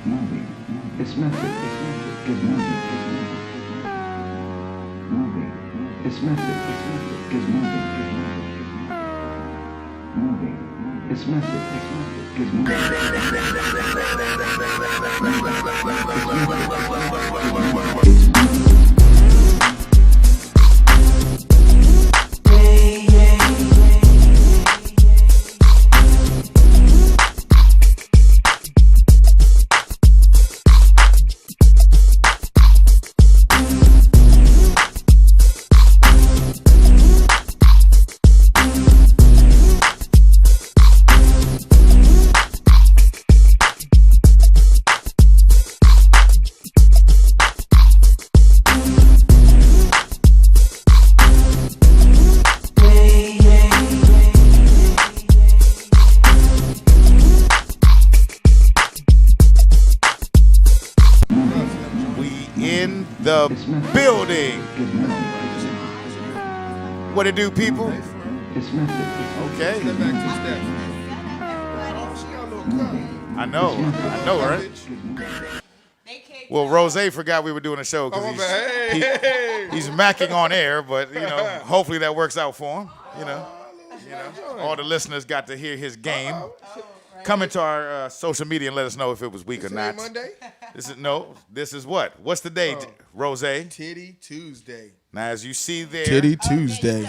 movie. It's method. Gives movie. Movie. It's method. Gives movie. Movie. It's method. Gives movie. The building. What it do, people? Okay. I know, right? Well, Rose forgot we were doing a show because he's macking on air, but hopefully that works out for him. All the listeners got to hear his game. Come into our social media and let us know if it was weak or not. Monday? This is what? What's the day, Rose? Titty Tuesday. Now, as you see there, Titty Tuesday.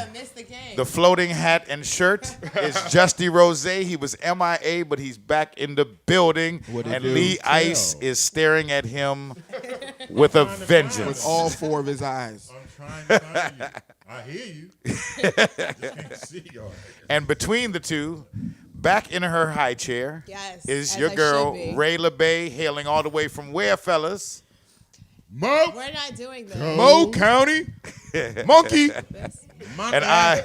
The floating hat and shirt is Justy Rose. He was MIA, but he's back in the building. And Lee Ice is staring at him with a vengeance. With all four of his eyes. I'm trying to find you. I hear you. Just can't see y'all. And between the two, back in her high chair is your girl, Ray LeBay, hailing all the way from where, fellas? Mo. We're not doing this. Mo County. Monkey. And I,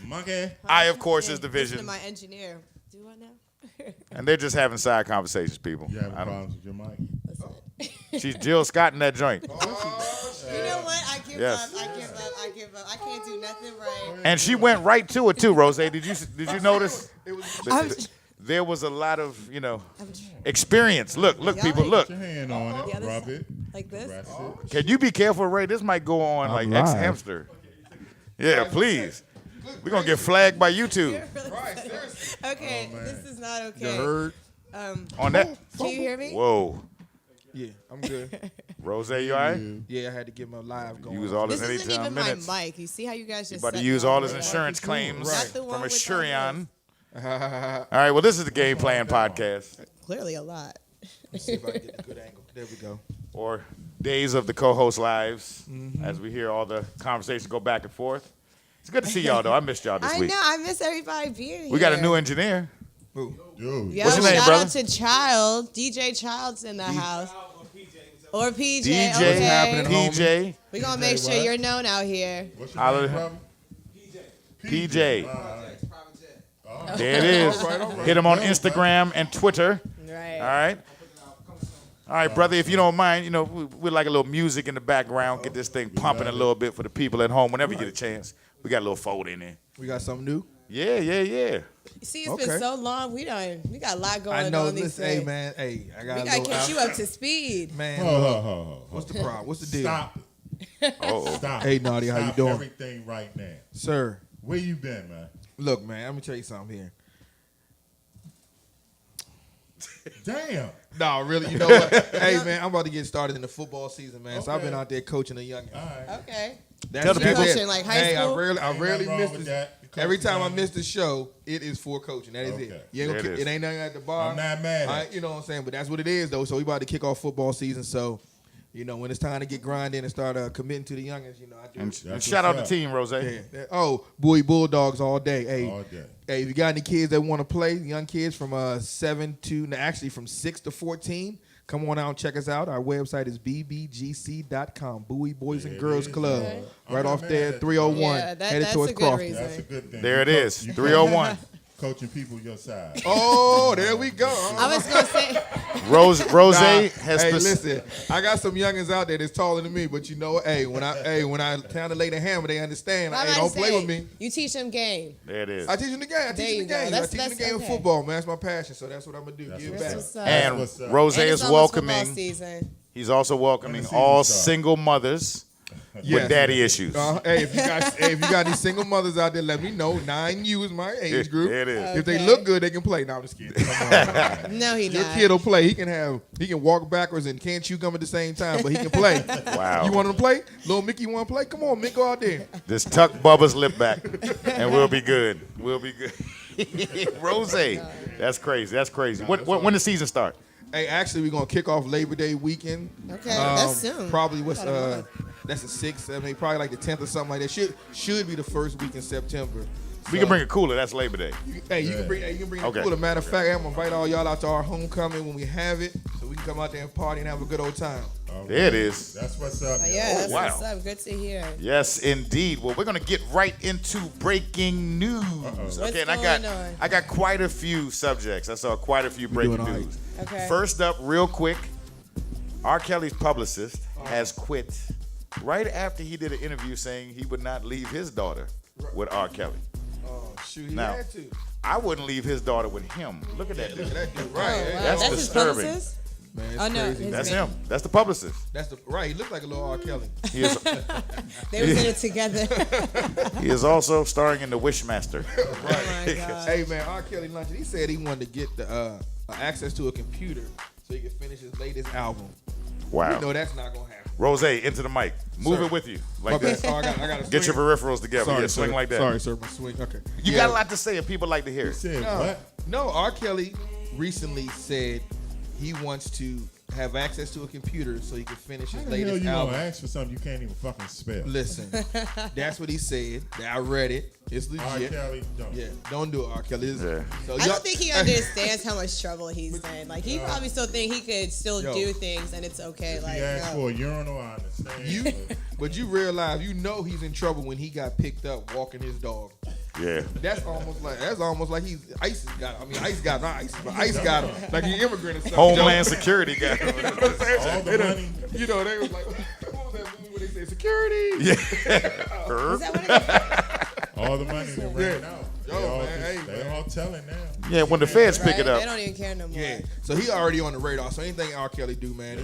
Monkey. I, of course, is the vision. Listen to my engineer. Do I know? And they're just having side conversations, people. You having problems with your mic? She's Jill Scott in that joint. You know what? I give up. I can't do nothing right. And she went right to it, too, Rose. Did you notice? There was a lot of, experience. Look, people, look. Put your hand on it. Rub it. Like this? Press it. Can you be careful, Ray? This might go on like X-Hamster. Yeah, please. We're going to get flagged by YouTube. Okay, this is not okay. You heard? On that? Can you hear me? Whoa. Yeah, I'm good. Rose, you all right? Yeah, I had to get my live going. Use all his This isn't even minutes. my mic. You see how you guys just About to set use me all up his with insurance that? claims Not the from one a with Shurion. all All right, well, this is the Gameplan Podcast. Clearly a lot. Let's see if I can get a good angle. There we go. Or Days of the Co-Host Lives, as we hear all the conversations go back and forth. It's good to see y'all, though. I missed y'all this I week. know. I miss everybody being here. We got a new engineer. Ooh. Dude. Yo, What's your name, shout brother? out to Child. DJ Child's in the house. Or PJ. DJ, Okay. PJ, We're going to make sure you're known out here. What's your name, brother? PJ. All There it is. All right. Hit him on Instagram and Twitter. Right. All right. All right, brother, if you don't mind, we like a little music in the background. Get this thing pumping a little bit for the people at home whenever you get a chance. We got a little fold in there. We got something new? Yeah. See, it's been so long. We got a lot going I know. on these Listen, days. hey, man. Hey, I got We a got to little catch you up to speed. Man, Ho. what's the problem? What's the deal? Stop it. Uh-oh. Stop. Hey, Naughty, how you Stop doing? everything right now. Sir, Where you been, man? look, man, let me tell you something here. Damn. No, really, you know what? Hey, man, I'm about to get started in the football season, man. So I've been out there coaching the young. All right. Okay. Tell the people. Coaching like high school? I rarely wrong miss with this. that. Every time I miss the show, it is for coaching. That is Okay. it. You ain't There gonna, it is. it ain't nothing at the bar. I'm not mad at You know what I'm saying? But that's what it is, though. So we about to kick off football season. So, when it's time to get grinding and start committing to the youngins, I do. And shout out the team, Rose. Yeah. Oh, Bowie Bulldogs all day. Hey, All day. hey, if you got any kids that want to play, young kids from from 6 to 14, come on out and check us out. Our website is bbgc.com. Bowie Boys and Girls Club. Okay. Right I'm off not there, mad at 301, Yeah, headed that's towards a good Crawford. reason. That's a good thing. There it is, You 301. coaching people your size. Oh, there we go. I was gonna say. Rose has. Hey, listen, I got some youngins out there that's taller than me, but you know what? Hey, when I kind of lay the hammer, they understand. Hey, don't play with me. You teach them game. There it is. I teach them the game. I teach them the game of football, man. That's my passion, so that's what I'm gonna do. Give back. And Rose is welcoming. He's also welcoming all single mothers with daddy issues. Hey, if you got any single mothers out there, let me know. 9U is my age group. There it is. Okay. If they look good, they can play. No, I'm just kidding. Come on. No, Your kid will play. He can walk backwards and can't chew gum at the same time, but he can play. Wow. You want him to play? Little Mickey want to play? Come on, Mick, go out there. Just tuck Bubba's lip back, and we'll be good. We'll be good. Rose, that's crazy. That's crazy. When the season start? Hey, actually, we're gonna kick off Labor Day weekend. Okay, that's soon. Probably that's the 6th. I mean, probably like the 10th or something like that. Should be the first week in September. We can bring a cooler. That's Labor Day. You can bring a cooler. Matter of fact, I'm gonna invite all y'all out to our homecoming when we have it, so we can come out there and party and have a good old time. There it is. That's what's up. Yeah, that's wow. what's up. Good to hear. Yes, indeed. Well, we're gonna get right into breaking news. Okay, and I got quite a few subjects. I saw quite a few breaking news. Okay. First up, real quick, R. Kelly's publicist has quit right after he did an interview saying he would not leave his daughter with R. Kelly. Oh, shoot, he Now, had to. I wouldn't leave his daughter with him. Look at that dude. That dude, Oh, wow. right? That's disturbing. His publicist? Man, it's Oh, no, crazy. his That's man. him. That's the publicist. Right. He looked like a little R. Kelly. He is, They was in it together. he is also starring in The Wishmaster. Oh my God. Hey, man, R. Kelly Luncheon, he said he wanted to get the access to a computer so he could finish his latest album. Wow. You know that's not going to happen. Rose, into the mic. Move Sir. it with you. Like Okay. that. Oh, I got to Get your peripherals together. Sorry, Yeah, swing sir. like that. Sorry, sir. My swing. Okay. You got a lot to say and people like to hear it. Said what? No, R. Kelly recently said he wants to have access to a computer so he can finish his How the hell latest you album. gonna ask for something you can't even fucking spell? Listen, that's what he said. I read it. It's R. legit. Kelly, don't. Yeah, don't do it, R. Kelly. Yeah. So I don't think he understands how much trouble he's in. Like, he probably still think he could still Yo. do things and it's okay. If Like, he asked no. for a urinal, I understand. but you realize, he's in trouble when he got picked up walking his dog. Yeah. That's almost like ICE got him like he immigrant or something. Homeland Security guy. All the money. You know, they was like, what was that movie where they say security? Yeah. Is that what it is? All the money that ran out. They all telling now. Yeah, when the feds pick it Right? up. They don't even care no more. Yeah. So he already on the radar. So anything R. Kelly do, man,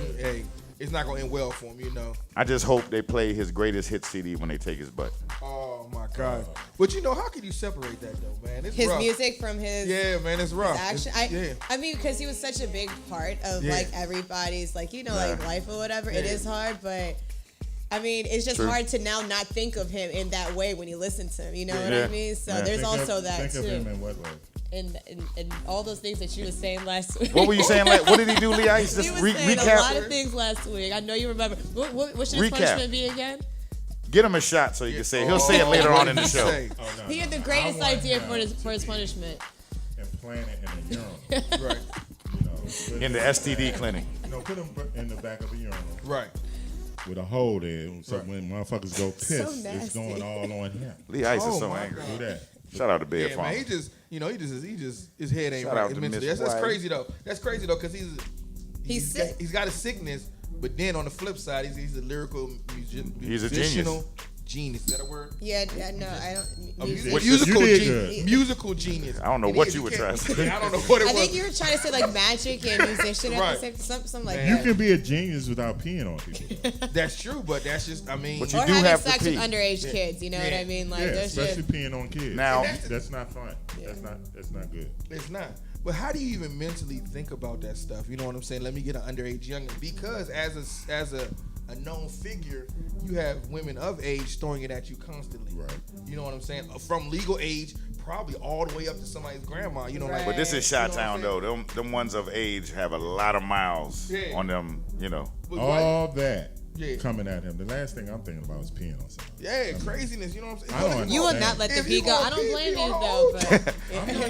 it's not gonna end well for him, you know. I just hope they play his greatest hit CD when they take his butt. Oh my God. But you know, how can you separate that though, man? It's His rough. music from his man, it's rough. action. I mean, because he was such a big part of like everybody's like like life or whatever. It is hard, but I mean, it's just hard to now not think of him in that way when you listen to him. You know what I mean? So there's also that too. Think of him in what way? And all those things that you were saying last week. What were you saying? What did he do, Lee Ice? Just He was saying recap. a lot of things last week. I know you remember. What should his punishment be again? Get him a shot so you can say it. He'll say it later on in the show. He had the greatest idea for his punishment. And plant it in a urinal. Right. You know, In the STD clinic. put him in the back of a urinal. Right. With a hole there, so when motherfuckers go piss, it's nasty. going all on him. Lee Ice is Oh, so my angry. Do that. Shout out to Bed Yeah, Farm. man, he just his head ain't Shout out right to mentally. Miss That's White. crazy though. That's crazy though, because He's sick. He's got a sickness, but then on the flip side, he's a lyrical He's a musicianal genius. Is that a word? Yeah, no, I don't. A music. musical You did genius. good. Musical genius. I don't know And what he- you were he trying to can't- say. I don't know what it I was. think you were trying to say like magic and musician at Right. the same something like You that. can be a genius without peeing on people. That's true, but that's just, I mean, But you Or do having have to sex pee. with underage kids, you know what I mean? Like, Yeah, there's especially shit. peeing on kids. Now- that's not fun. That's not good. it's not. But how do you even mentally think about that stuff? You know what I'm saying? Let me get an underage youngin. Because as a known figure, you have women of age throwing it at you constantly. Right. You know what I'm saying? From legal age, probably all the way up to somebody's grandma. You know, Right. But this is You know what Chi-Town I'm though. Them ones of age have a lot of miles on them, you know. But All that Yeah. coming at him. The last thing I'm thinking about is peeing on somebody. Yeah, craziness. You know what I'm saying? I don't You will understand. not let the If pee you go. gonna I don't pee, blame pee you on though, the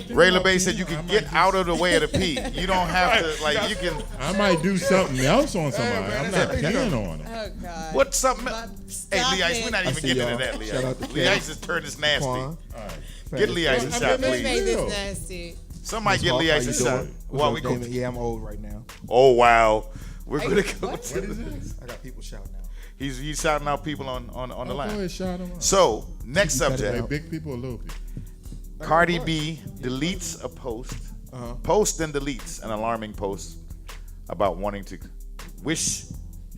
but Ray LeBay said you can get out of the way of the pee. You don't have to, like, you can. I might do something else on somebody. man, I'm that's not crazy. peeing on him. oh god. What's something? Stop Hey, Lee Ice, it. we're not even see getting y'all. into that, Lee Shout out Ice. to Lee Ken. Ice just turned this nasty. Quan. All right. Get Lee Ice a shot, Let's make please. this nasty. Somebody get Lee Ice a shot. While we go. Yeah, I'm old right now. Oh wow, we're gonna go. What is this? I got people shouting out. He's shouting out people on the Go line. ahead, shout them out. So next subject. Like big people or little people? Cardi B deletes a post. Post and deletes an alarming post about wanting to wish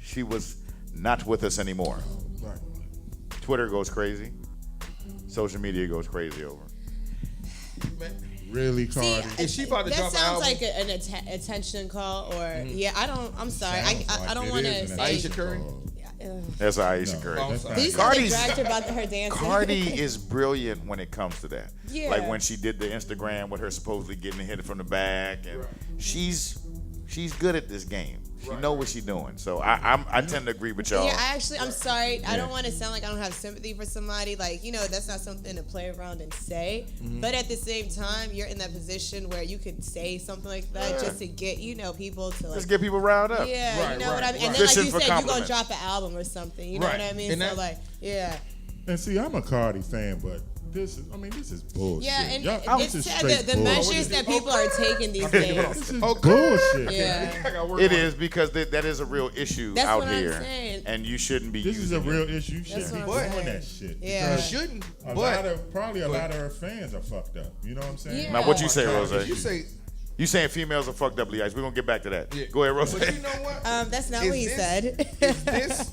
she was not with us anymore. Right. Twitter goes crazy. Social media goes crazy over. Really, Cardi? Is she about to that drop an sounds album? like an attention call, or I'm sorry, I don't It want to is an say. Aisha Curry? That's Aisha Curry. That's not Did you good. say the director about her dancing? Cardi is brilliant when it comes to that. Yeah. Like when she did the Instagram with her supposedly getting hit from the back, and she's good at this game. She know what she's doing. So I tend to agree with y'all. Yeah, I'm sorry. I don't want to sound like I don't have sympathy for somebody. Like, that's not something to play around and say. But at the same time, you're in that position where you could say something like that just to get, people to like. Just get people riled up. Yeah, Right, you know what I mean? right. And then, like Fishing you for said, you're going to compliments. drop an album or something. You know Right. what I mean? And So, that- like, yeah. And see, I'm a Cardi fan, but this is bullshit. Yeah, and Y'all- it's this is sad straight the bullshit. measures that people are taking these days. This is bullshit. Yeah. It is because that is a real issue That's out what I'm here, saying. and you shouldn't be This is using a real it. issue. You shouldn't be That's what I'm doing saying. that shit. Yeah. You shouldn't. A But lot of her fans are fucked up. You know what I'm saying? Yeah. Now, what you say, if Rose? you say, You saying females are fucked up, Lee Ice. We're going to get back to that. yeah. Go ahead, Rose. But you know what? That's not Is what he this- said. Is this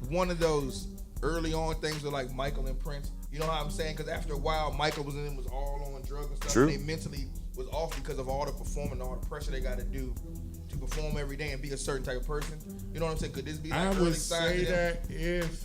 one of those early on things with like Michael and Prince? You know how I'm saying? Because after a while, Michael was all on drugs and stuff. True. And they mentally was off because of all the performing, all the pressure they got to do to perform every day and be a certain type of person. You know what I'm saying? Could this be like I early would signs say of them? that if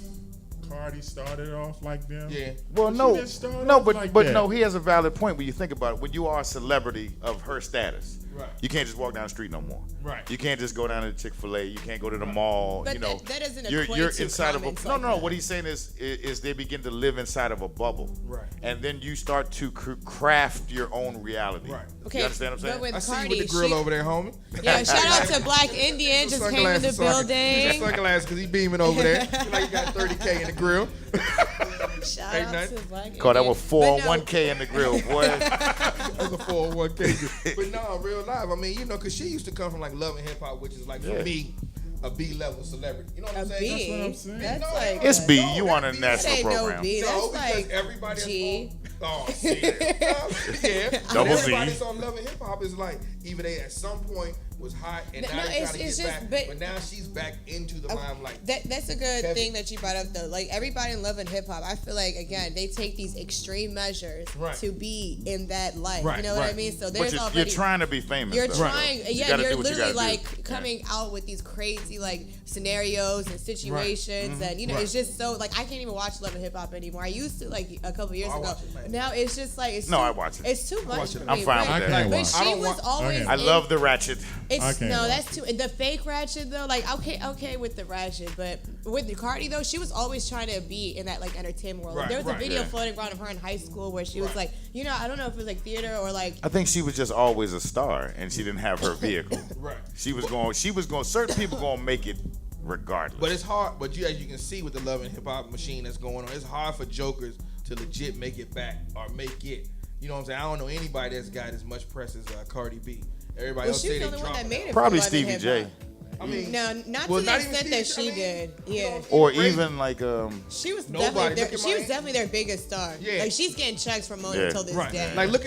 Cardi started off like them. Yeah. Well, She no, didn't start no, off but like but that. no, he has a valid point when you think about it. When you are a celebrity of her status, Right. you can't just walk down the street no more. Right. You can't just go down to Chick-fil-A. You can't go to the mall. But you know, that doesn't you're equate to inside of a comments no, like no. that. What he's saying is they begin to live inside of a bubble, Right. And then you start to craft your own reality. Right. Okay, You understand what I'm saying? but with I see Cardi, you with the grill she- over there, homie. Yeah, shout out to Black Indian, just came in the building. Sunglasses because he beaming over there. Feel like you got 30K in the grill. Shout Ain't out nothing. to Black Indian. Call that with But no, 401k in the grill, boy. That's a 401k. But no, real life. I mean, because she used to come from like Love and Hip Hop, which is like for Yeah. me a B level celebrity. You know what A I'm saying? B. That's what I'm saying. That's No, like It's B. No, You on a that B. national Say no program. B. No, That's because like everybody G. Oh, see that. Yeah. Double But C. everybody that's on Love and Hip Hop is like, even they at some point was hot and No, now they it's trying to get just- back. but- But now she's back into the limelight. That's a good Heavy. thing that you brought up though. Like everybody in Love and Hip Hop, I feel like again they take these extreme measures Right. to be in that light. Right, You know what I right. mean? So But there's you're already trying to be famous. you're though. trying, You yeah, gotta you're do what you literally gotta do. like coming out with these crazy like scenarios and situations, and Right. it's just so like I can't even watch Love and Hip Hop anymore. I used to like a couple years I ago. watch it, man. Now it's just like it's No, too, I watch it. It's too much watch for it. me. I'm fine with but, that. I can't But watch. I she don't was want- always. I love the ratchet. It's I can't no, watch that's too the fake ratchet though. Like okay with the ratchet, but with the Cardi though, she was always trying to be in that like entertainment world. Like, Right, there was a right, video yeah. floating around of her in high school where she was Right. like, I don't know if it was like theater or like. I think she was just always a star, and she didn't have her vehicle. Right. She was going. Certain people gonna make it regardless. But it's hard. But as you can see with the Love and Hip Hop machine that's going on, it's hard for jokers to legit make it back or make it. You know what I'm saying? I don't know anybody that's got as much press as Cardi B. Everybody Well, else she's say the they only one drop that made it. Probably for Love and Stevie Hip J. Hop. I mean, No, not well, to the not even extent that Stevie- she I mean, did. you Yeah. know, Or crazy. even like She was Nobody. definitely Look their, at she was Miami. definitely their biggest star. Yeah. Like she's getting checks from Mona Yeah. until this Right. day. Like look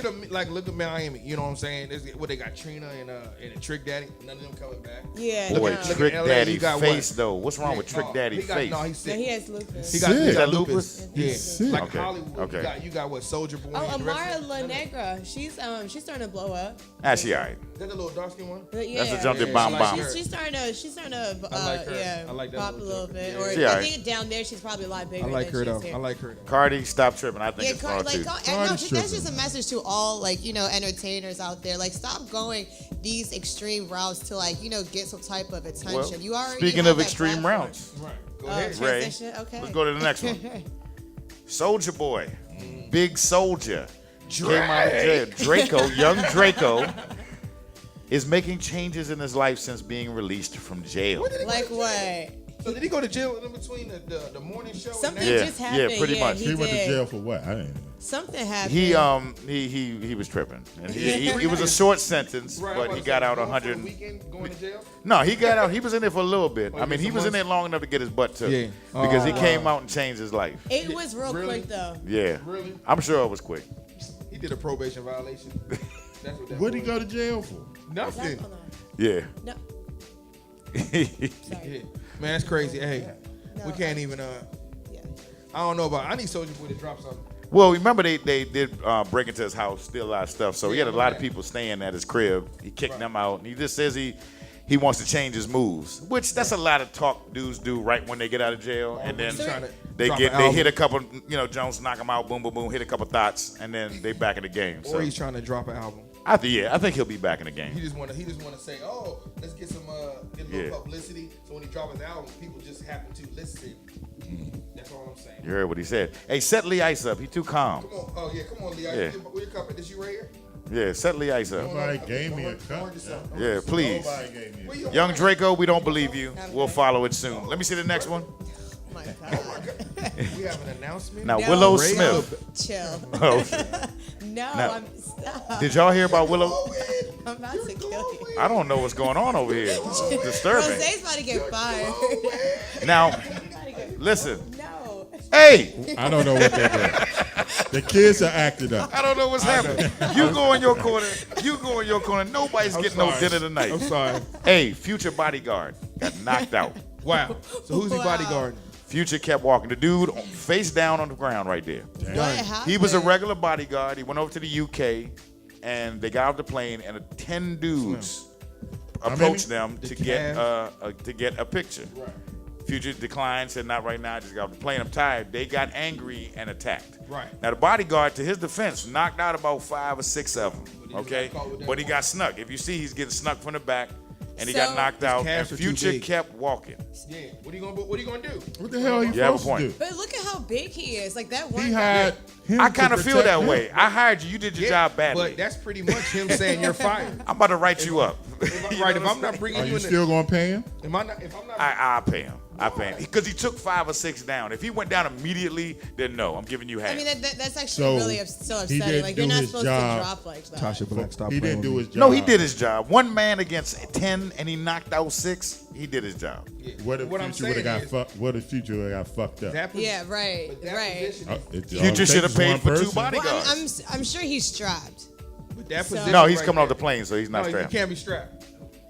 at Miami. You know what I'm saying? What they got Trina and a Trick Daddy. None of them coming back. Yeah. boy, no. at Trick LA, Daddy you got face what? though. What's wrong with Trick Daddy he got, face? No, he's No, sick. he has lupus. He got Is that lupus. lupus? Yeah, sick. like Okay. Hollywood. Okay. You got what? Soldier Boy. Oh, and the rest Amara of La them? Negra. She's starting to blow up. She alright. Is that the little dark skin one? But yeah. That's the jump Yeah, that bomb I like bomb. her. She's starting to I like her. yeah, I like that pop a little little joker. bit. Yeah. Or She I alright. think down there she's probably a lot bigger. I like than her she though. is here. I like her though. Cardi, stop tripping. I think Yeah, it's far too. and no, Cardi's that's just a tripping. message to all like entertainers out there. Like, stop going these extreme routes to get some type of attention. Well, You already speaking have of that extreme platform. routes, Right. Go Oh, ahead. Ray, transition? Okay. let's go to the next one. Soldier Boy, Big Soldier, came out of jail. Draco, young Draco, is making changes in his life since being released from jail. Like what? So did he go to jail in between the morning show? Something Yeah, just happened. yeah, pretty much. He went to jail for what? I didn't know. Something happened. He was tripping. And he was a short sentence, but he got out 100. Going to jail? No, he got out. He was in there for a little bit. I mean, he was in there long enough to get his butt took. Yeah. Because he came out and changed his life. It was real quick though. Yeah. Really? I'm sure it was quick. He did a probation violation. That's what that What did he was. go to jail for? Nothing. Yeah. No. Yeah. Sorry. Man, that's crazy. Hey, No, we can't even. Yeah. I don't know about. I need Soulja Boy to drop something. Well, remember they did break into his house, steal a lot of stuff. So he had a lot of people staying at his crib. He kicked them out, and he just says he wants to change his moves, which that's a lot of talk dudes do right when they get out of jail, and then they hit a couple, Jones knock them out, boom, boom, boom, hit a couple thoughts, and then they back in the game. Or he's trying to drop an album. I think he'll be back in the game. He just want to say, oh, let's get some get a little publicity. So when he drops his album, people just happen to listen. That's all I'm saying. You heard what he said. Hey, set Lee Ice up. He too calm. Come on, come on, Lee. Yeah. Where your cup? This you right here? Yeah, set Lee Ice up. Nobody gave me a cup. Yeah, please. Nobody gave me a cup. Young Draco, we don't believe you. We'll follow it soon. Let me see the next one. Oh my God. We have an announcement. Now, No. Willow Ray Smith. Chill. Oh, No, Now- stop. did y'all hear about Willow? I'm about to kill you. I don't know what's going on over here. It's disturbing. Rose's about to get fired. Now, listen. No. Hey, I don't know what they're doing. The kids are acting up. I don't know what's happening. You go in your corner. You go in your corner. Nobody's getting no sorry. dinner tonight. I'm sorry. Hey, Future bodyguard got knocked out. Wow. So who's he Wow. bodyguarding? Future kept walking. The dude face down on the ground right there. What happened? He was a regular bodyguard. He went over to the UK, and they got off the plane, and 10 dudes approached them to get a picture. Right. Future declined, said not right now. I just got off the plane. I'm tired. They got angry and attacked. Right. Now the bodyguard, to his defense, knocked out about 5 or 6 of them. Okay, but he got snuck. If you see, he's getting snuck from the back, and he got So- knocked out. And calves are too Future big. kept walking. Yeah. What are you gonna do? What the hell are you You have a supposed to point. do? But look at how big he is. Like that one. He had him I to kind of feel protect that him. way. I hired you. You did your job badly. But that's pretty much him saying you're fired. I'm about to write you up. If I'm not bringing Are you you in, still going to pay him? if I'm not, I'll pay him. I pay him because he took 5 or 6 down. If he went down immediately, then no, I'm giving you half. I mean, that's actually So, really so he upsetting. didn't Like you're do not his supposed job. to drop like that. Tasha Black, stop. He didn't do his job. No, he did his job. 1 man against 10, and he knocked out 6. He did his job. What if What I'm Future would have got saying fucked? What if Future would have got fucked up? Yeah, right, right. Future should have paid for 2 bodyguards. Well, I'm sure he's strapped. But that So- position No, he's right coming off there- the plane, so he's not No, strapped. he can't be strapped.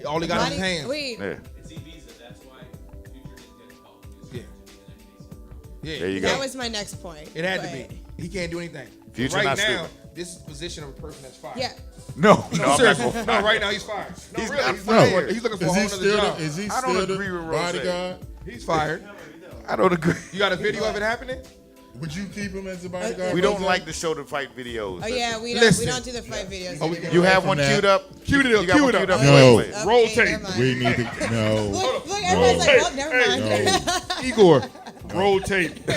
All he got is his hands. Wait. Yeah. It's e-visa, that's why Future didn't get called. Yeah. Yeah. There you That go. was my next point. It had to but- be. He can't do anything. Future right not now, stupid. this is the position of a person that's fired. Yeah. No, I'm not seriously. going. No, right now he's fired. No, He's really, not he's fired. fired. He's looking for a whole other job. Is he I don't still the agree with Rose. bodyguard? He's fired. I don't agree. You got a video of it happening? Would you keep him as a bodyguard? We don't Rose? like to show the fight videos. Oh yeah, we don't Listen. do the fight videos. Oh, we anymore. You have from one that. queued up? Cue it You up, got cue one it queued up. up? No. Wait. Okay, Roll tape. never mind. We need to no, Look, everybody's like, oh, never mind. Igor, roll tape.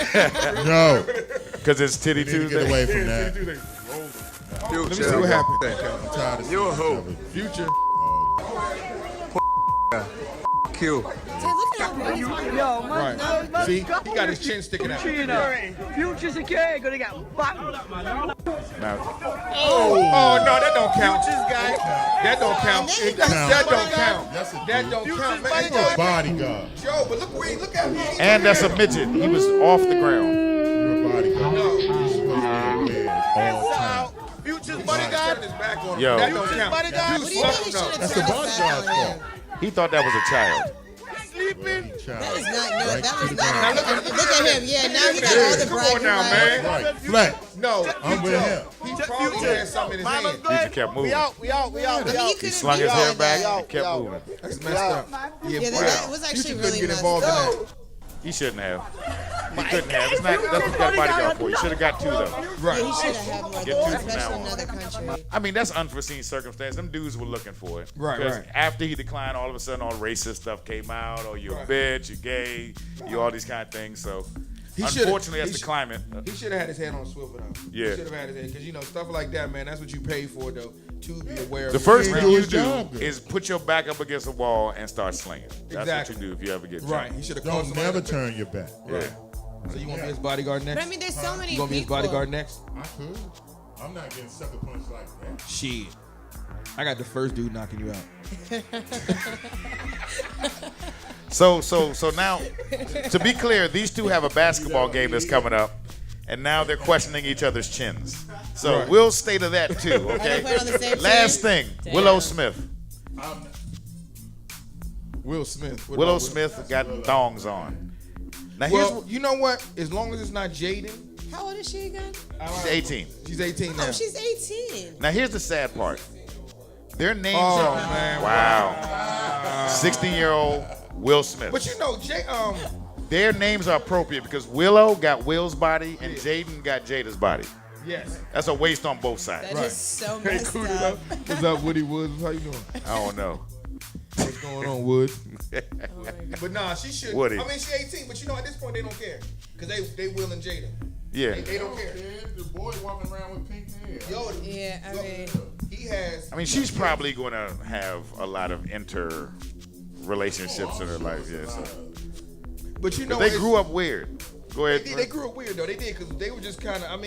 no. Because it's Titty We need to get Tuesday. away from that. Let me see what happened. I'm tired of seeing this stuff. Future. Q. Dude, look at how big he's fucking- Right. See, he got his chin sticking out. Future's a kid, gonna get back. Now, Oh no, that don't count. That don't count. And then he That goes don't count. That's a That dude. don't count, man. You're a bodyguard. Joe, but look at me. and that's a midget. He was off the ground. You're a bodyguard. No. You're supposed to be a man all the time. Future's bodyguard. His back on him. Yo. That don't count. What do you mean he should have That's turned the his back on bodyguard's him? He thought that was a child. That is not, no, Right that to was the not. ground. Look at him. Yeah, now he got all the Come on bragging now, rights. man. Right. Flex. No, I'm with him. he probably had something in his hand. Future kept moving. I mean, He slung his hair back and kept moving. That's messed up. Yeah, boy. that was actually Future really couldn't get messed involved in up. that. He shouldn't have. He couldn't have. It's not, that's what you got a bodyguard for. You should have got 2, though. Yeah, he should have had more, Get two from especially now in on. another country. I mean, that's unforeseen circumstance. Them dudes were looking for it. Right, Because right. after he declined, all of a sudden, all racist stuff came out. Oh, you're a bitch, you're gay, you all these kind of things. So Unfortunately, that's the climate. He should have had his head on a swivel, though. Yeah. He should have had his head. Because, stuff like that, man, that's what you pay for, though, to be aware of. The first it. thing you do is put your back up against the wall and start slinging. That's what you do if you ever get jumped. Right. He should have Don't never turn your back. Right. So you want to be his bodyguard next? But I mean, there's so many You going to be his people. bodyguard next? I could. I'm not getting sucker punched like that. Shit. I got the first dude knocking you out. So now, to be clear, these two have a basketball game that's coming up, and now they're questioning each other's chins. So we'll stay to that too, okay? Are they on the same Last team? thing, Damn. Willow Smith. Will Smith. What Willow about Smith got thongs on. Now Well, you know what? As long as it's not Jaden. How old is she again? she's 18. She's 18 now. Oh, she's 18. Now here's the sad part. Their names Oh, are man. wow. 16-year-old Will Smith. But Their names are appropriate because Willow got Will's body and Jaden got Jada's body. Yes. That's a waste on both sides. That is so messed Cool, up. What's up, Woody Woods? How you doing? I don't know. What's going on, Woods? But nah, she should. Woody. I mean, she's 18, but at this point, they don't care. Because they Will and Jada. Yeah. They don't care. The boy walking around with pink hair. Yeah, I mean. He has. I mean, she's probably going to have a lot of relationships in her life. Yeah. So. But they grew up weird. Go ahead. They grew up weird, though. They did, because they were just kind of,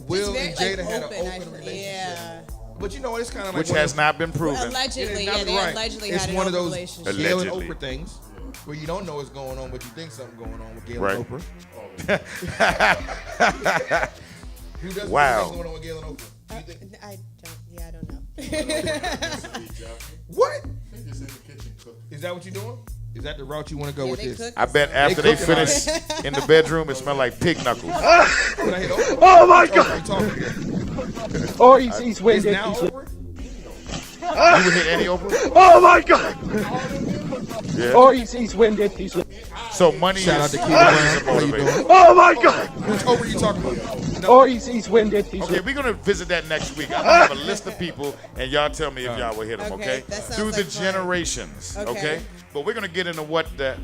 Will and Jada had an open relationship. Yeah. But it's kind of like. Which has not been proven. Allegedly, They allegedly it's had an one of open those relationship. Gail and Allegedly. Oprah things where you don't know what's going on, but you think something's going on with Gail Right. and Oprah. Who doesn't Wow. know what's going on with Gail and Oprah? Do you think? I don't know. What? They just in the kitchen cooking. Is that what you're doing? Is that the route you want to go with they this? cook. I bet after they cooking on finish in the bedroom, it smelled like pig knuckles. When I hit Oprah? Oh my Oh, God! you talking? Oh, he's It's winded. now Oprah? You would hit any Oprah? Oh my God! Yeah. Oh, he's winded. He's. So money Shout out is to Keith money is a Brown. How you motivator. doing? Oh my God! Which Oprah you talking about? Oh, he's winded. He's. Okay, we're gonna visit that next week. I'm gonna have a list of people, and y'all tell me if y'all will hit them. Okay, Okay, that sounds through the like fun. generations. Okay. Okay, but we're gonna get into what that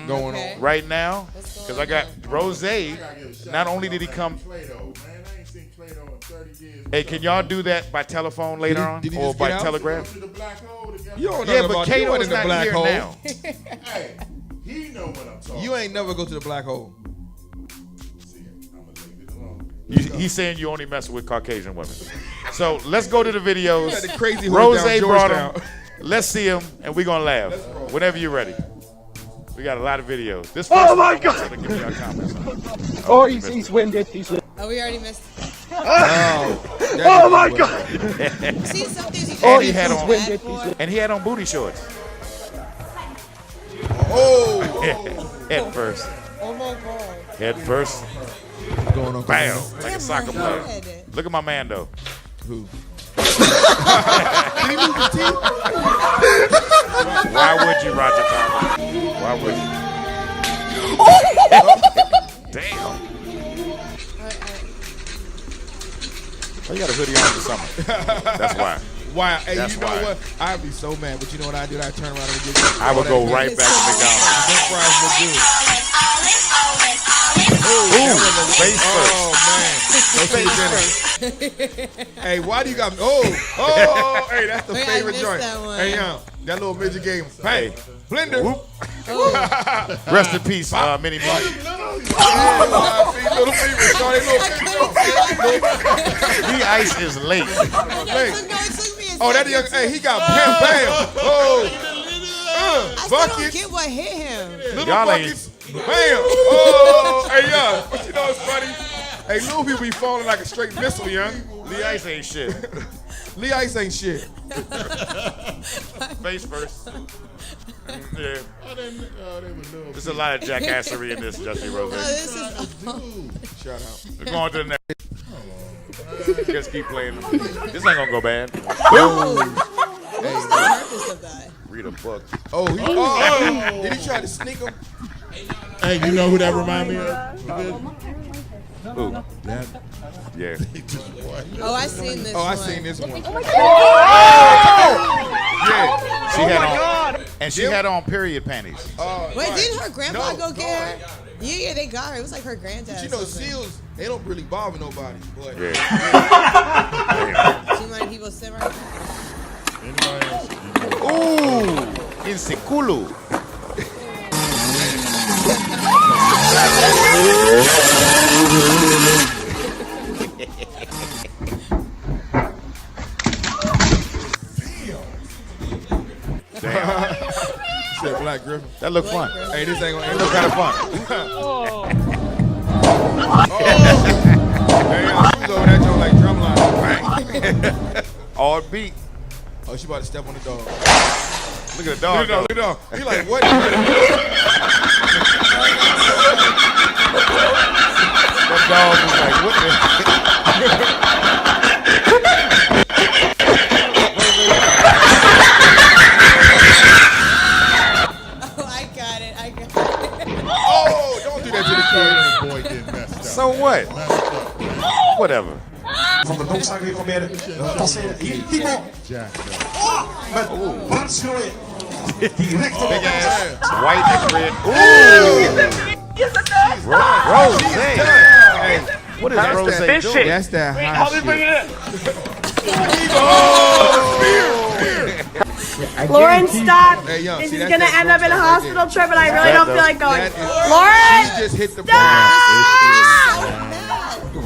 Going Okay. on. right now What's going because I got on? Rose. I gotta give a shout Not out only to did he my come. man Plato, man. I ain't seen Plato in 30 years. Hey, can y'all do that by telephone later on did he or just by get out? telegraph? To the black hole together. You don't know Yeah, nothing but about you Kato ain't is in the not black here hole. now. Hey, he know what I'm talking You ain't never go to the black hole. See, I'm gonna leave it alone. He's saying you only mess with Caucasian women. So let's go to the videos. Yeah, the crazy hood Rose down brought Georgetown. him. Let's see him, and we're gonna laugh. Whenever you're ready. We got a lot of videos. This first Oh one, my I want God. y'all to give me your comments on. Oh, he's winded. He's. Oh, we already missed. Oh my God! See, some things you Oh, And he can't had feel on- bad for. And he had on booty shorts. Oh, Head first. Oh my God. Head first. going on? Bam. Like a Damn, soccer my player. head. Look at my man, though. Who? Why would you, Roger Thomas? Why would you? Damn. Oh, you got a hoodie on for summer. That's why. Why? Hey, That's you know why. what? I'd be so mad, but you know what I did? I turn around and get you. I would go right back to McDonald's. French fries look good. Ooh, face first. Oh man. Face first. Hey, why do you got me? Oh, hey, that's the Wait, I favorite missed joint. that one. Hey, that little midget game. Hey, blender. Whoop. Rest in peace, Mini Me. See, little people, sorry, little The ice is late. No, it took me a Oh, that young, hey, he got bam, bam. Oh, I still don't bucket, get what hit him. little Y'all ain't- buckets, bam. Oh, hey, young, but you know what's funny? Hey, little people be falling like a straight missile, young. The ice ain't shit. Lee Ice ain't shit. Face first. Yeah. Oh, they were little. There's a lot of jackassery in this, Jussie Rose. Oh, this is. Shout out. We're going to the next. Just keep playing. This ain't gonna go bad. What's the purpose of that? Read a book. Oh, did he try to sneak him? Hey, you know who that remind me of? Ooh. That. Yeah. Oh, I seen this. Oh, I one. seen this one. She had on. And she had on period panties. Wait, didn't her grandpa go get her? Yeah, they got her. It was like her granddad. But you know, seals, they don't really bother nobody. But Yeah. Too many people sit right there. Ooh, inseculu. damn. Said Black Griffin. That look fun. Hey, this ain't gonna Look kind of fun. Damn, she was over that joint like drumline. All beat. Oh, she about to step on the dog. Look at the dog. Look at the dog. He like, what? That dog was like, what the? Oh, don't do that to the kid. Boy getting messed up. So what? Whatever. Van de noodzaak weer proberen passen. Hier, Timo. Met waarschuwing. Direct op Big de ass, white and red. Ooh! Rose. Hey, what is Rose doing? That's that hot shit. Lauren, stop. Hey, young, This see, is that's going to that end up in a drunk shit right hospital trip, and I really don't feel like going. That is- Lauren, She just hit the stop.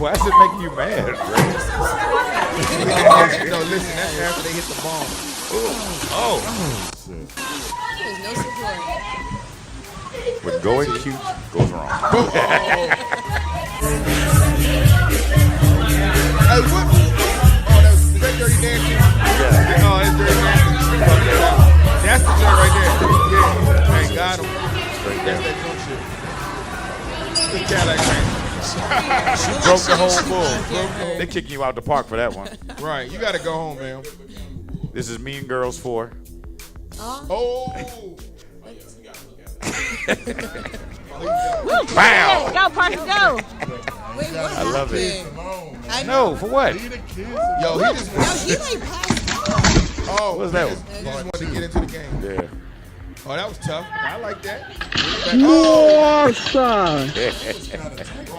Why is it making you mad? No, listen, that's after they hit the bomb. Oh. No support. When going cute goes wrong. Hey, what? Oh, is that Dirty Dancing? Yeah. Oh, that's Dirty Dancing. That's the joint right there. Yeah. Hey, got him. That's that drunk shit. The Cadillac man. She broke the whole bull. They kicking you out the park for that one. Right, you gotta go home, man. This is Mean Girls 4. Oh. Bam! Go, Parker, go. Wait, what I love it. happened? I No, for what? Yo, he just No, he like passed out. oh, What's that he one? just wanted to get into the game. Yeah. Oh, that was tough. I like that.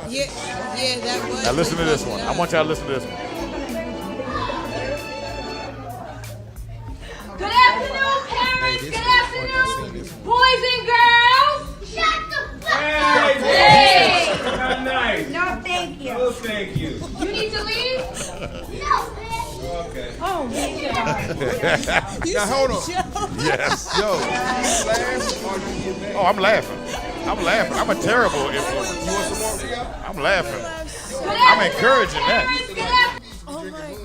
Yeah, that was. Now listen to this one. I want y'all to listen to this one. Good afternoon, parents. Good afternoon, boys and girls. Shut the fuck up. Hey. Nice. No, thank you. Oh, thank you. You need to leave? No. Okay. Oh, man. Now, hold on. Yes. Yo, you laugh or you get mad? Oh, I'm laughing. I'm laughing. I'm a terrible influence. You want some more? Yeah. I'm laughing. I'm encouraging that. Oh my god.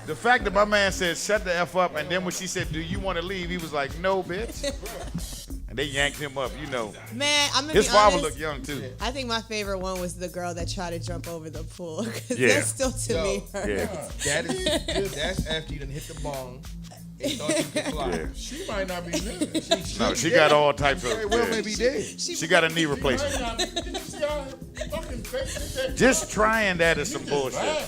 The fact that my man said, shut the F up, and then when she said, do you want to leave? He was like, no, bitch. And they yanked him up, you know. Man, I'm gonna His be father honest. looked young, too. I think my favorite one was the girl that tried to jump over the pool. 'Cause Yeah. that still to me hurts. Yeah. That's after you done hit the bong and thought you could fly. Yeah. She might not be living. No, she got all types of. Very well, yeah. maybe dead. She got a knee replacement. Did you see how fucking face that? Just trying that is some bullshit.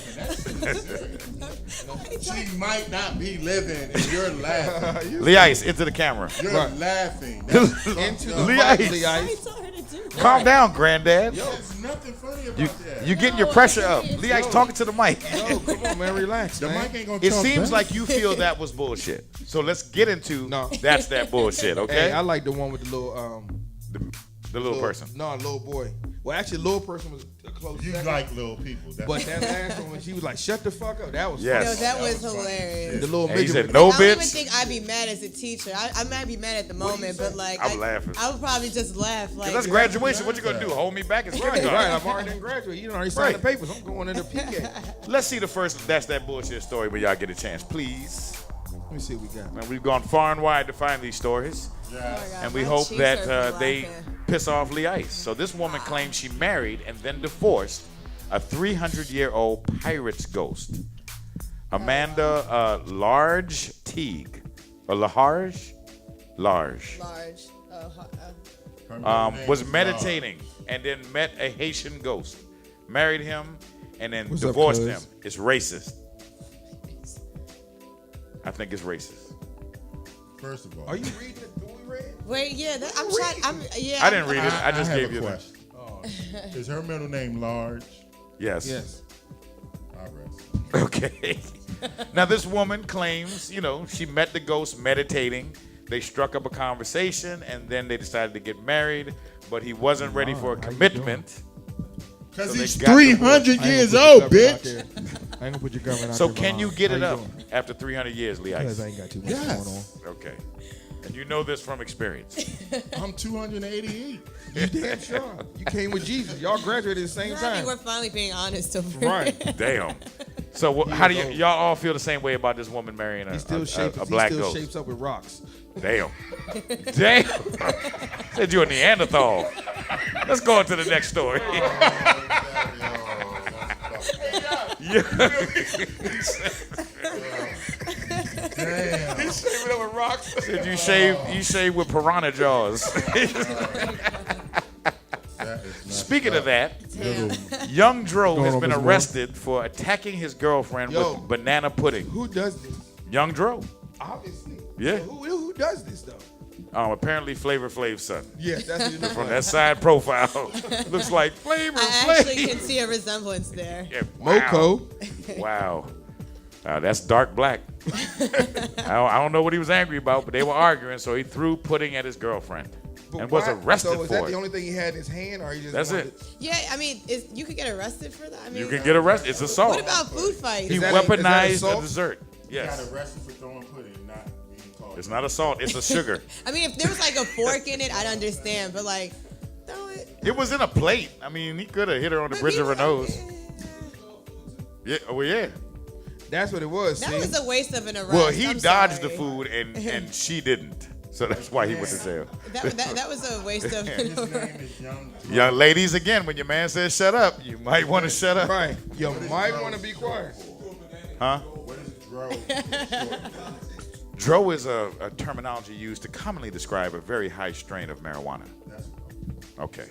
She might not be living, and you're laughing. Lee Ice, into the camera. You're Right. laughing. Into the Lee mic, Ice. Lee I Ice. told her to do that. Calm down, granddad. There's nothing funny about that. You getting your pressure up. Lee Ice talking to the mic. Yo, come on, man, relax, The man. mic ain't gonna It talk seems back. like you feel that was bullshit. So let's get into No. that's that bullshit, okay? Hey, I like the one with the little the little person. No, little boy. Well, actually, little person was a close You second. like little people. That's But that last one when she was like, "Shut the fuck up," that was Yes. Yo, that was funny. hilarious. the little And he midget. said, no, I don't even bitch. think I'd be mad as a teacher. I might be mad at the moment, but like I'm laughing. I would probably just laugh. Like That's graduation. What you gonna do? Hold me back? It's Right, kindergarten. right. I'm already done graduate. You done already signed Right. the papers. I'm going into PK. Let's see the first that's that bullshit story when y'all get a chance, please. Let me see what we got. And we've gone far and wide to find these stories. Oh my God, And we my hope cheeks that hurt from they laughing. piss off Lee Ice. So this woman claims she married and then divorced a 300-year-old pirate's ghost. Amanda Large Teague. Or Laharge? Large. large. Her middle name Was is meditating and then met a Haitian ghost. Married him and then What's up, divorced cuz? him. It's racist. I think it's racist. First of all, Are you reading it? Do we read? Wait, yeah, I'm trying. I didn't read it. I just have gave a you question. Is her middle name Large? Yes. Yes. I rest. Okay. Now, this woman claims, she met the ghost meditating. They struck up a conversation, and then they decided to get married, but he wasn't ready for a commitment. Because So he's they got 300 years old, bitch. I ain't gonna put your government out So there. can you Mom. get How it you up doing? after 300 years, Lee Because Ice? I ain't got too much Yes. going on. Okay. And you know this from experience. I'm 288. You damn sure. You came with Jesus. Y'all graduated at the same I time. think we're finally being honest over Right. Damn. So how do y'all all feel the same way about this woman marrying He still a black he still ghost? shapes up with rocks. Damn. Damn. Said you a Neanderthal. Let's go on to the next story. Damn. He's shaping up with rocks. Said you shave with piranha jaws. Speaking of that, young Dro has been arrested for attacking his girlfriend with banana pudding. Who does this? Young Dro. Obviously. Yeah. So who does this though? Apparently Flavor Flav's son. Yes, that's what it looks From like. that side profile, looks like Flavor I actually Flav. can see a resemblance there. Yeah, wow. Moco. Wow. That's dark black. I don't know what he was angry about, but they were arguing, so he threw pudding at his girlfriend and was arrested So is for that it. the only thing he had in his hand, or he just? That's wanted it. Yeah, I mean, you could get arrested for that. I mean, You can get arrested. It's assault. What about food fights? He Is that weaponized assault? a dessert. He Yes. got arrested for throwing pudding, not being called. It's not assault. It's a sugar. I mean, if there was like a fork in it, I'd understand. But like, throw it. It was in a plate. I mean, he could have hit her on the bridge of her nose. Yeah. Well, yeah. That's what it was. That see? was a waste of an arrest. Well, he I'm dodged sorry. the food and she didn't. So that's why he went to jail. That was a waste of an His arrest. name is Young. Young ladies, again, when your man says shut up, you might want to shut up. Right. You might want to be quiet. Huh? What is Dro? Dro is a terminology used to commonly describe a very high strain of marijuana. Okay.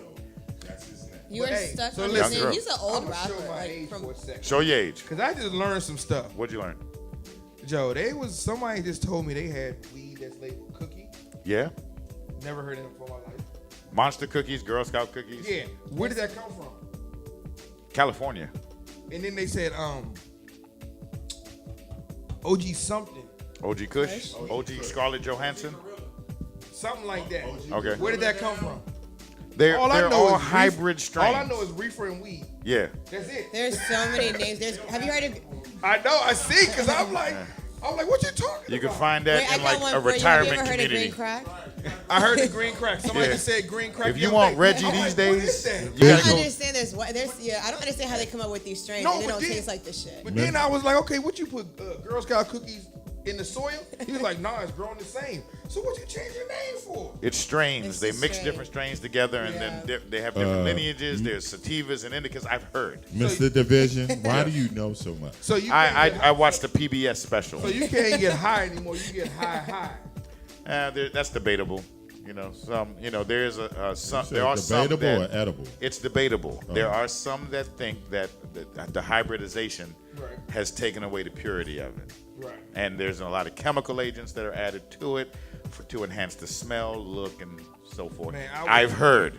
That's his name. You are Hey, stuck so on his listen. name. He's an I'm old gonna rapper. show my Like, age from for a second. Show your age. Cause I just learned some stuff. What'd you learn? Joe, somebody just told me they had weed that's labeled cookie. Yeah? Never heard of it before in my life. Monster cookies, Girl Scout cookies. Yeah. Where did that come from? California. And then they said, OG something. OG Kush. OG Scarlett Johansson. Something like that. Okay. Where did that come from? They're All I all know is hybrid strains. All I know is reefer and weed. Yeah. That's it. There's so many names. Have you heard of? I know. I see. Cause I'm like, what you talking You can about? find that Wait, I in got like one a for you. Have you retirement ever heard of community. green crack? I heard the green crack. Somebody Yeah. just said green crack. If the you other want day. Reggie I'm these like, what days, is that? you I gotta don't go. understand. I don't understand how they come up with these strains. No, and they but don't then- taste like the shit. But then I was like, okay, what you put Girl Scout cookies in the soil? He was like, nah, it's growing the same. So what you change your name for? It's strains. It's they the mix strain. different strains together, and then they have different lineages. There's sativas and indicas. I've heard. Mr. Division, why do you know so much? So you can't I get watched the PBS special. So you can't get high anymore. You get high. That's debatable. There's some. So There are some debatable that or edible? it's debatable. There are some that think that the hybridization Right. has taken away the purity of it. Right. And there's a lot of chemical agents that are added to it to enhance the smell, look, and so forth. Man, I've heard.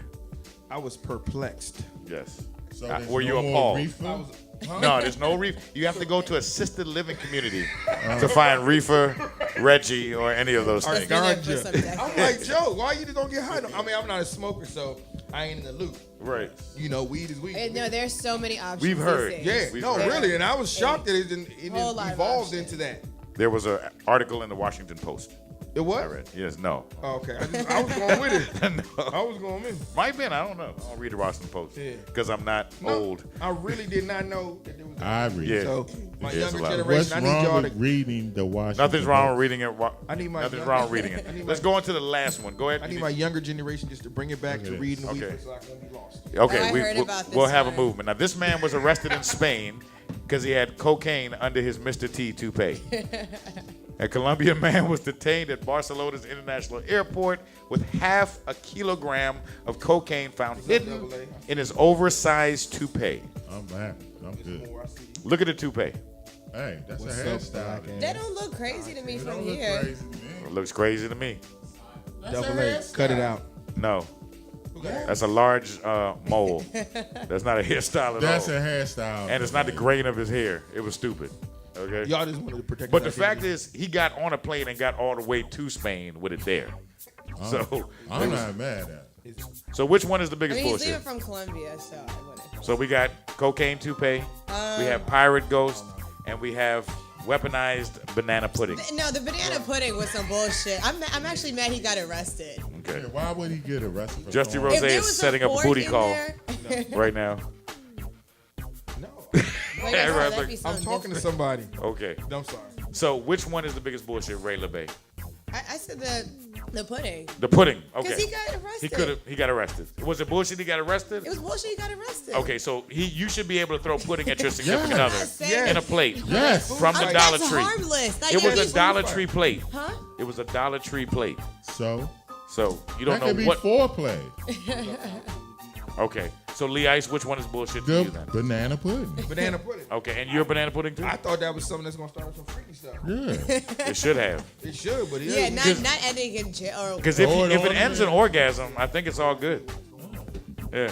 I was perplexed. Yes. So there's Were you no more appalled? reefer? No, there's no reefer. You have to go to assisted living community to find reefer, Reggie, or any of those Or things. Been there for ganja. some decades. I'm like, Joe, why you just don't get high? I mean, I'm not a smoker, so I ain't in the loop. Right. You know, weed is weed. No, there's so many options. We've these heard. days. Yeah, We've no, heard. really, and I was shocked that it Whole lot of evolved options. into that. There was an article in the Washington Post. It was? I read. Yes, no. Oh, okay, I was going with it. No. I was going with it. Might have been. I don't know. I don't read the Washington Post Yeah. because I'm not No, old. I really did not know that there was. I read. Yeah. So my Yeah, it's younger a lot. generation, What's I need y'all wrong to. with reading the Washington Nothing's wrong with Post? reading it. I need my Nothing's young- wrong with reading it. I need Let's my- go on to the last one. Go ahead. I need my younger generation just to bring it back to Okay. reading the weed Okay. so I can be lost. Okay, Oh, I heard about this we'll have a one. movement. Now, this man was arrested in Spain because he had cocaine under his Mr. T toupee. A Colombian man was detained at Barcelona's International Airport with half a kilogram of cocaine found hidden in his oversized toupee. I'm back. I'm good. Look at the toupee. Hey, that's What's a up, hairstyle. black ass? That don't look crazy to me It from don't look here. crazy to me. It looks crazy to me. Double A. Cut it out. No. That's a large mole. That's not a hairstyle at all. That's a hairstyle. And it's not the grain of his hair. It was stupid. Okay. Y'all just wanted to protect. But the fact is, he got on a plane and got all the way to Spain with it there. So I'm not mad at it. So which one is the I biggest mean, he's bullshit? leaving from Colombia, so I wouldn't. So we got cocaine toupee, we have pirate ghost, and we have weaponized banana pudding. No, the banana pudding was some bullshit. I'm actually mad he got arrested. Okay. Yeah, why would he get arrested for Justy throwing- Rose If there is was setting a up a fork booty in call there- right now. No. Wait, Yeah, no, right, that'd be I'm something talking to different. somebody. Okay. I'm sorry. So which one is the biggest bullshit, Ray LeBay? I said the pudding. The pudding. Okay. Because he got arrested. He got arrested. Was it bullshit he got arrested? It was bullshit he got arrested. Okay, so you should be able to throw pudding at your significant Yes. other Yes. in a plate Yes. from the Dollar That's Tree. harmless. Like, It was he's- a Dollar Tree plate. Huh? It was a Dollar Tree plate. So So you don't that could know be what. foreplay. Okay, so Lee Ice, which one is bullshit to The you then? banana pudding. Banana pudding. Okay, and you're banana pudding too? I thought that was something that's gonna start with some freaky stuff. Yeah. It should have. It should, but it Yeah, isn't. not ending in jail. Because if Hold it on, ends in man. orgasm, I think it's all good. Yeah,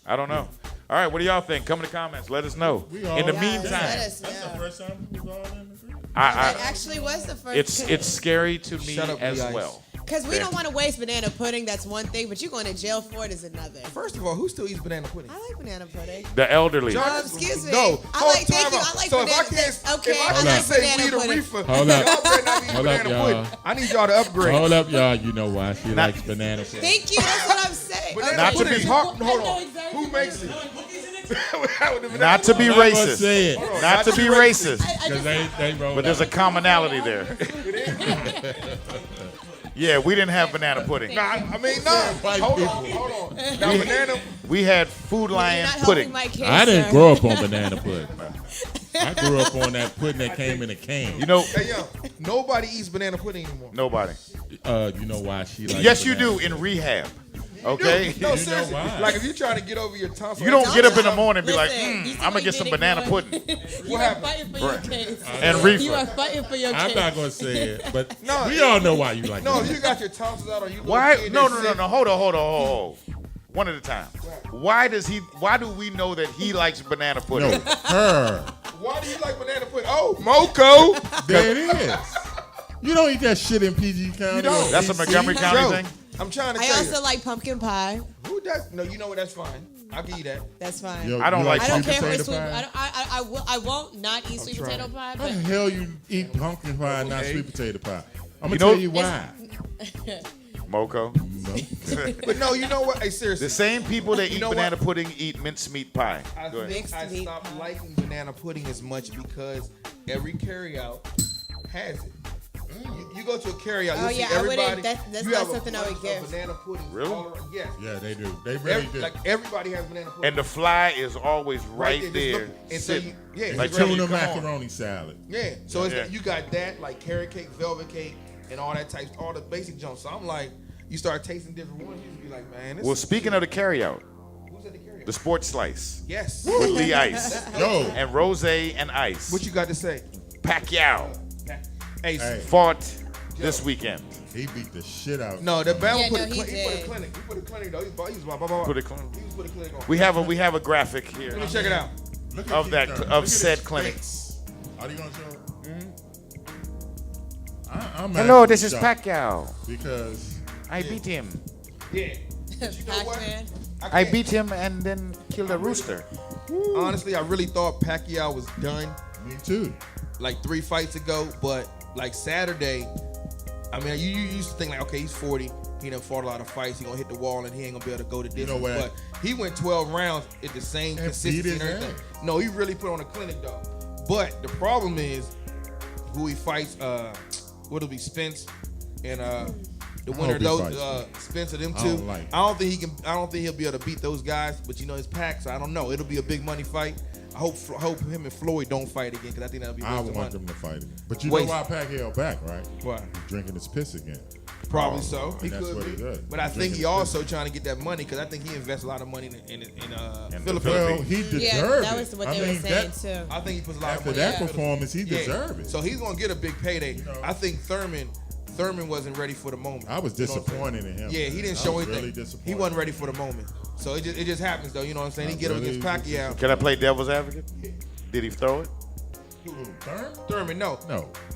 I don't know. All right, what do y'all think? Come in the comments. Let us know. We all- In the Yes, meantime, let us That's the know. first time we was all in agreement. It I actually was the first. it's scary to me Shut up, as Lee Ice. well. Because we don't want to waste banana pudding. That's one thing, but you going to jail for it is another. First of all, who still eats banana pudding? I like banana pudding. The elderly. Excuse me. No. I like. Thank time you. out. I like so banana. if I can't, Okay, if I I can't like say banana weed or pudding. reefer, Hold up. y'all better not eat Hold up, banana y'all. pudding. I need y'all to upgrade. Hold up, y'all. You know why she likes banana pudding. Thank you. That's what I'm saying. Banana Not to pudding be- is hard. I Hold know on. exactly Who makes it? Not to be I'm not gonna racist. say it Not to be racist. because they roll. But there's a commonality there. Yeah, we didn't have banana pudding. Nah, I mean, no. White Hold people. on. Hold on. Now, banana. We had Food You're Lion not pudding. helping my case, I didn't sir. grow up on banana pudding. I grew up on that pudding that came in a can. You know, Hey, yo. Nobody eats banana pudding anymore. nobody. You know why she likes Yes, you banana do in rehab. Okay? No, know seriously. why. Like, if you're trying to get over your tonsil. You don't get up in the morning and be like, Listen, you see I'm going what to get some you're banana doing? pudding. You are happened? fighting for your case. And You reefer. are fighting for your I'm case. not gonna say it, but No, we all know why you like No, banana. you got your tonsils out or you little Why? kid No, that's no, no, sick. no. Hold on. One at a time. Why do we know that he likes banana pudding? No, her. Why do you like banana pudding? Oh, Moco. There it is. You don't eat that shit in PG County. You don't. That's a Montgomery County Joe, thing? I'm trying to I tell also you. like pumpkin pie. Who does? No, you know what? That's fine. I'll give you that. That's fine. Yo, I don't you like I don't sweet care for potato sweet. pie? I won't not eat sweet trying. potato pie. How the But hell you eat pumpkin pie and not Okay. sweet potato pie? I'm You gonna know- tell you why. Moco. But no, you know what? Hey, seriously. The same people that eat know banana what? pudding eat mincemeat pie. I Go ahead. think I meat stopped pie. liking banana pudding as much because every carryout has it. You go to a carryout, Oh, you see yeah, I wouldn't- everybody. that's you not have a something I would bunch of give. Banana pudding. Really? all around. Yes. Yeah, they do. They really do. Like everybody has banana pudding. And the fly is always right just there. look- and so sitting. you, yeah, Like it's telling ready. you, Tuna come on. macaroni salad. Yeah. So it's Yeah. you got that like carrot cake, velvet cake, and all that type, all the basic junk. So I'm like, you start tasting different ones, you just be like, man. This Well, is speaking of the carryout, who's at the carryout? the sports slice Yes. with Lee Ice Yo, and Rose and Ice. What you got to say? Pacquiao Hey, Hey. fought this weekend. he beat the shit out. no, the battle Yeah, put, no, a he he put a did. clinic. He put a clinic though. He was blah, blah, blah. Put a He clinic. was put a clinic on. We have a graphic here Let me check it out. Look at of Keith that Thurman. of Look at said his clinic. face. Are you gonna show it? I'm Hello, actually this is shocked Pacquiao. because I beat him. Yeah. But you know what? Pac-Man. I can't- beat him and then killed a rooster. Honestly, I really thought Pacquiao was done me too. like 3 fights ago, but like Saturday, I mean, you used to think like, okay, he's 40, he done fought a lot of fights, he gonna hit the wall and he ain't gonna be able to go the distance. know what? But he went 12 rounds at the same And consistency beat and his everything. ass. No, he really put on a clinic though. But the problem is who he fights. What'll be Spence and the winner of he those fights Spence of them I two. don't like it. I don't think he can. I don't think he'll be able to beat those guys. But you know, it's packed, so I don't know. It'll be a big money fight. I hope him and Floyd don't fight again because I think that'll be a I waste of want money. them to fight him. But you Waste. know why Pacquiao back, right? Why? He's drinking his piss again. Probably so. He and that's could what be. he does. But I He's think drinking he his also trying to get that money because I think he invests a lot of money in the Philippines. Well, he deserved Yeah, that was it. what I they were mean, saying that, too. I think he puts a lot after of money that in performance, he Yeah. deserved it. So he's gonna get a big payday. You know. I think Thurman wasn't ready for the moment. I was disappointed in him. Yeah, he didn't show anything. Really disappointed. He wasn't ready for the moment. So it just happens though. You know what I'm saying? He get up against Pacquiao. Can I play devil's advocate? Did he throw it? Thurman, no.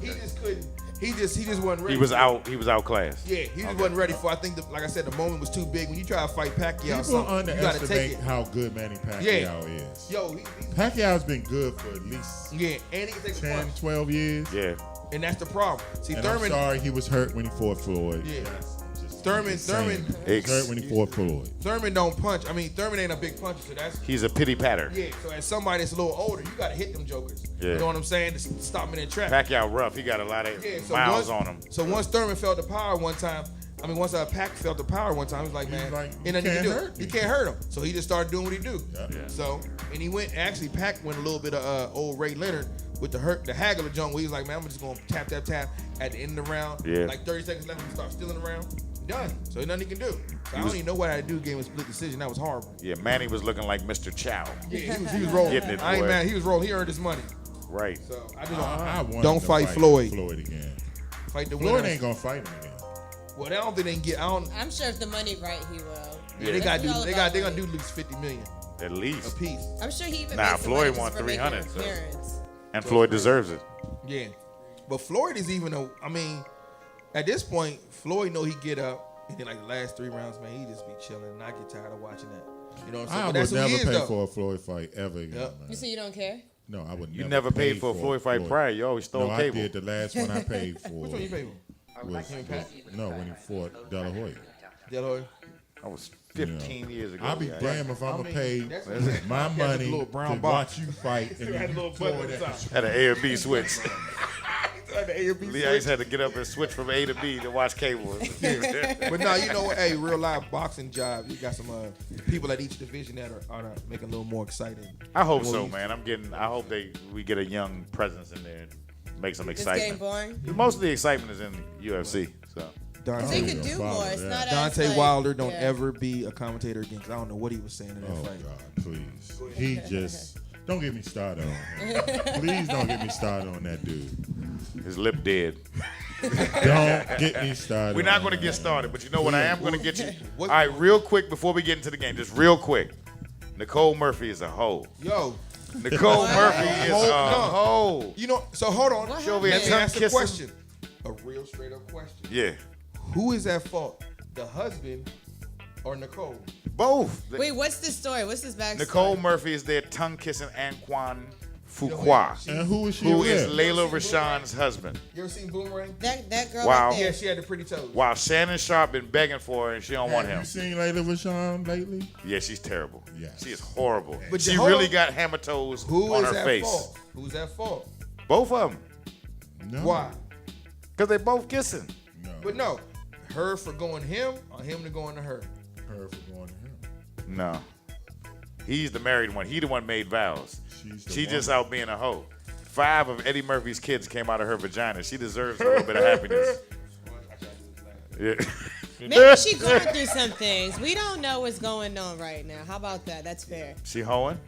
He just couldn't. He just wasn't ready. He was outclassed. Yeah, he just wasn't ready for. I think, like I said, the moment was too big. When you try to fight Pacquiao, People you gotta take underestimate it. how good Manny Pacquiao is. Yo, Pacquiao's been good for at least and he can take 10, 12 years. Yeah. And that's the problem. See, And Thurman. I'm sorry he was hurt when he fought Floyd. Yeah. Thurman He was hurt when he fought Floyd. Thurman don't punch. I mean, Thurman ain't a big puncher, so that's. He's a pity patter. Yeah, so as somebody that's a little older, you gotta hit them jokers. Yeah. You know what I'm saying? To stop them in their track. Pacquiao rough. He got a lot of miles on him. So once Thurman felt the power one time, once Pac felt the power one time, he was like, man, ain't nothing you can do. You can't hurt him. So he just started doing what he do. Yeah. So, and he went, actually, Pac went a little bit of old Ray Leonard with the haggler jump where he was like, man, I'm just going to tap at the end of the round. Yeah. Like 30 seconds left, and start stealing the round. Done. So ain't nothing he can do. So I don't even know what I had to do game a split decision. That was horrible. Yeah, Manny was looking like Mr. Chow. Yeah, he was rolling. Getting it, I ain't boy. mad. He was rolling. He earned his money. Right. So I just don't fight Floyd. Again. Fight the Floyd winner. ain't gonna fight him again. Well, I don't think they can get. I'm sure if the money right, he will. Yeah, they got to do. They gonna do at least $50 million At least. a piece. I'm sure he even. Nah, makes the Floyd money won just for making 300. an So. appearance. And Floyd deserves it. Yeah, but Floyd is even a. I mean, at this point, Floyd know he get up, and then like the last 3 rounds, man, he just be chilling, and I get tired of watching that. You know what I'm saying? I But that's would who he never is, pay though. for a Floyd fight ever again. Yep. Man. You say you don't care? No, I would. You never paid for a Floyd fight prior. You always stole no, cable. I did. The last one I paid for. Which one you paid for? Was when he fought De La Hoya. De La Hoya. That was 15 years ago. I'll be damned if I'm gonna pay my that's money a little to brown box. watch you fight and then you throw that. Had an A or B switch. A Lee Ice had to get up and switch from A to B to watch cable. But no, you know what? Hey, real live boxing job. You got some people at each division that are making a little more exciting. I hope so, man. I hope we get a young presence in there, make some It's getting excitement. boring. Most of the excitement is in UFC. So Because they could do more. It's not as Deontay like, Wilder don't yeah. ever be a commentator again because I don't know what he was saying in that Oh fight. God, please. He just don't get me started on him. Please don't get me started on that dude. his lip dead. Don't get me started. We're not on going to that. get started, but you know what I am going to get you? All right, real quick before we get into the game, just real quick. Nicole Murphy is a hoe. Yo, Nicole Murphy is a hoe. you know. So hold on. She over here Let me tongue ask a kissing. question. A real straight up question. Yeah, Who is at fault? The husband or Nicole? both. Wait, what's the story? What's this backstory? Nicole Murphy is their tongue kissing Antoine Fuqua, And who is she who with? is Layla Rashawn's husband. You ever seen Boomerang? That girl Wow. right there. Yeah, she had the pretty toes. While Shannon Sharp been begging for her and she don't want Have him. you seen Layla Rashawn lately? Yeah, she's terrible. Yes. She is horrible. But she hold really on. got hammer toes Who on is her at face. fault? Who's at fault? Both of them. No. Why? Because they both kissing. No. But no, her for going him or him to going to her. Her for going to him. No. He's the married one. He the one made vows. She's the She just woman. out being a hoe. 5 of Eddie Murphy's kids came out of her vagina. She deserves a little bit of happiness. Yeah. Maybe she going through some things. We don't know what's going on right now. How about that? That's fair. She hoeing?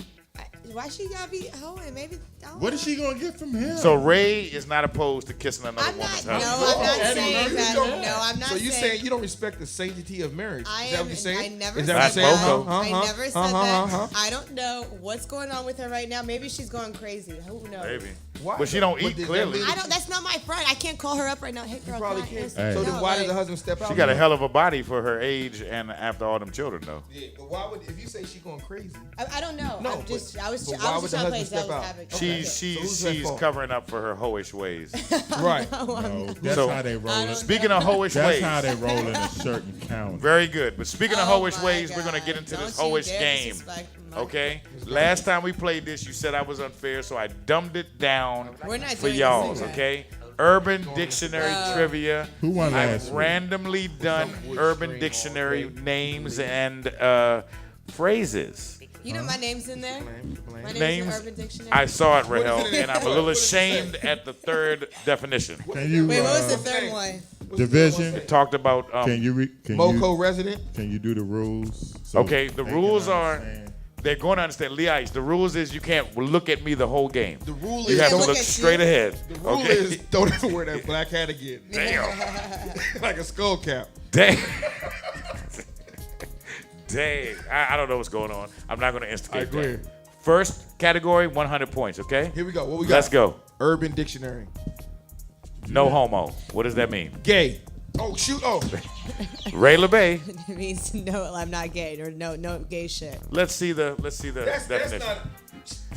Why she gotta be hoeing? Maybe. What is she gonna get from him? So Ray is not opposed to kissing another I'm not. woman's No, husband. I'm not Eddie saying Murphy that. don't- No, I'm not So you saying. saying you don't respect the sanctity of marriage? I Is that am. what you're saying? I never Is said that what that. you're saying? I never said that. I don't know what's going on with her right now. Maybe she's going crazy. Who knows? Maybe. Why? But she don't But eat, does that clearly. mean- I don't. That's not my friend. I can't call her up right now. Hey, girl, Probably can I can't. answer? So No, then why did like- the husband step out? She got a hell of a body for her age and after all them children, though. Yeah, but why would if you say she going crazy? I don't know. No, I'm just. but- I was but just why would the trying to play husband step devil's out? advocate. Okay. She's So who's at she's fault? covering up for her hoish ways. Right. No, that's So- how they roll it. Speaking of hoish That's ways, how they roll in a certain county. very good. But speaking of Oh hoish my ways, we're gonna God. get into this Don't you hoish dare game. disrespect my- Okay. Last time we played this, you said I was unfair, so I dumbed it down We're not for doing y'all. this again. Okay. Urban Dictionary trivia. Who won I've last week? randomly done Urban Dictionary names and phrases. You know my name's in there. My name's Names. in Urban Dictionary. I saw it, Rahel, and I'm a little ashamed at the third definition. Can you Wait, what was the third one? division? It talked about Can you Moco resident. Can you do the rules? So Okay, the they can rules are understand? they're going to understand. Lee Ice, the rules is you can't look at me the whole game. The rule You is have to don't look straight ahead. The rule Okay? is don't ever wear that black hat again. Damn. Like a skull cap. Dang. Dang. I don't know what's going on. I'm not going to instigate I agree. that. First category, 100 points, okay? Here we go. What we got? Let's go. Urban Dictionary. No homo. What does that mean? Gay. Oh, shoot. Oh. Ray LeBay. It means no, I'm not gay or no gay shit. Let's see the definition. That's not.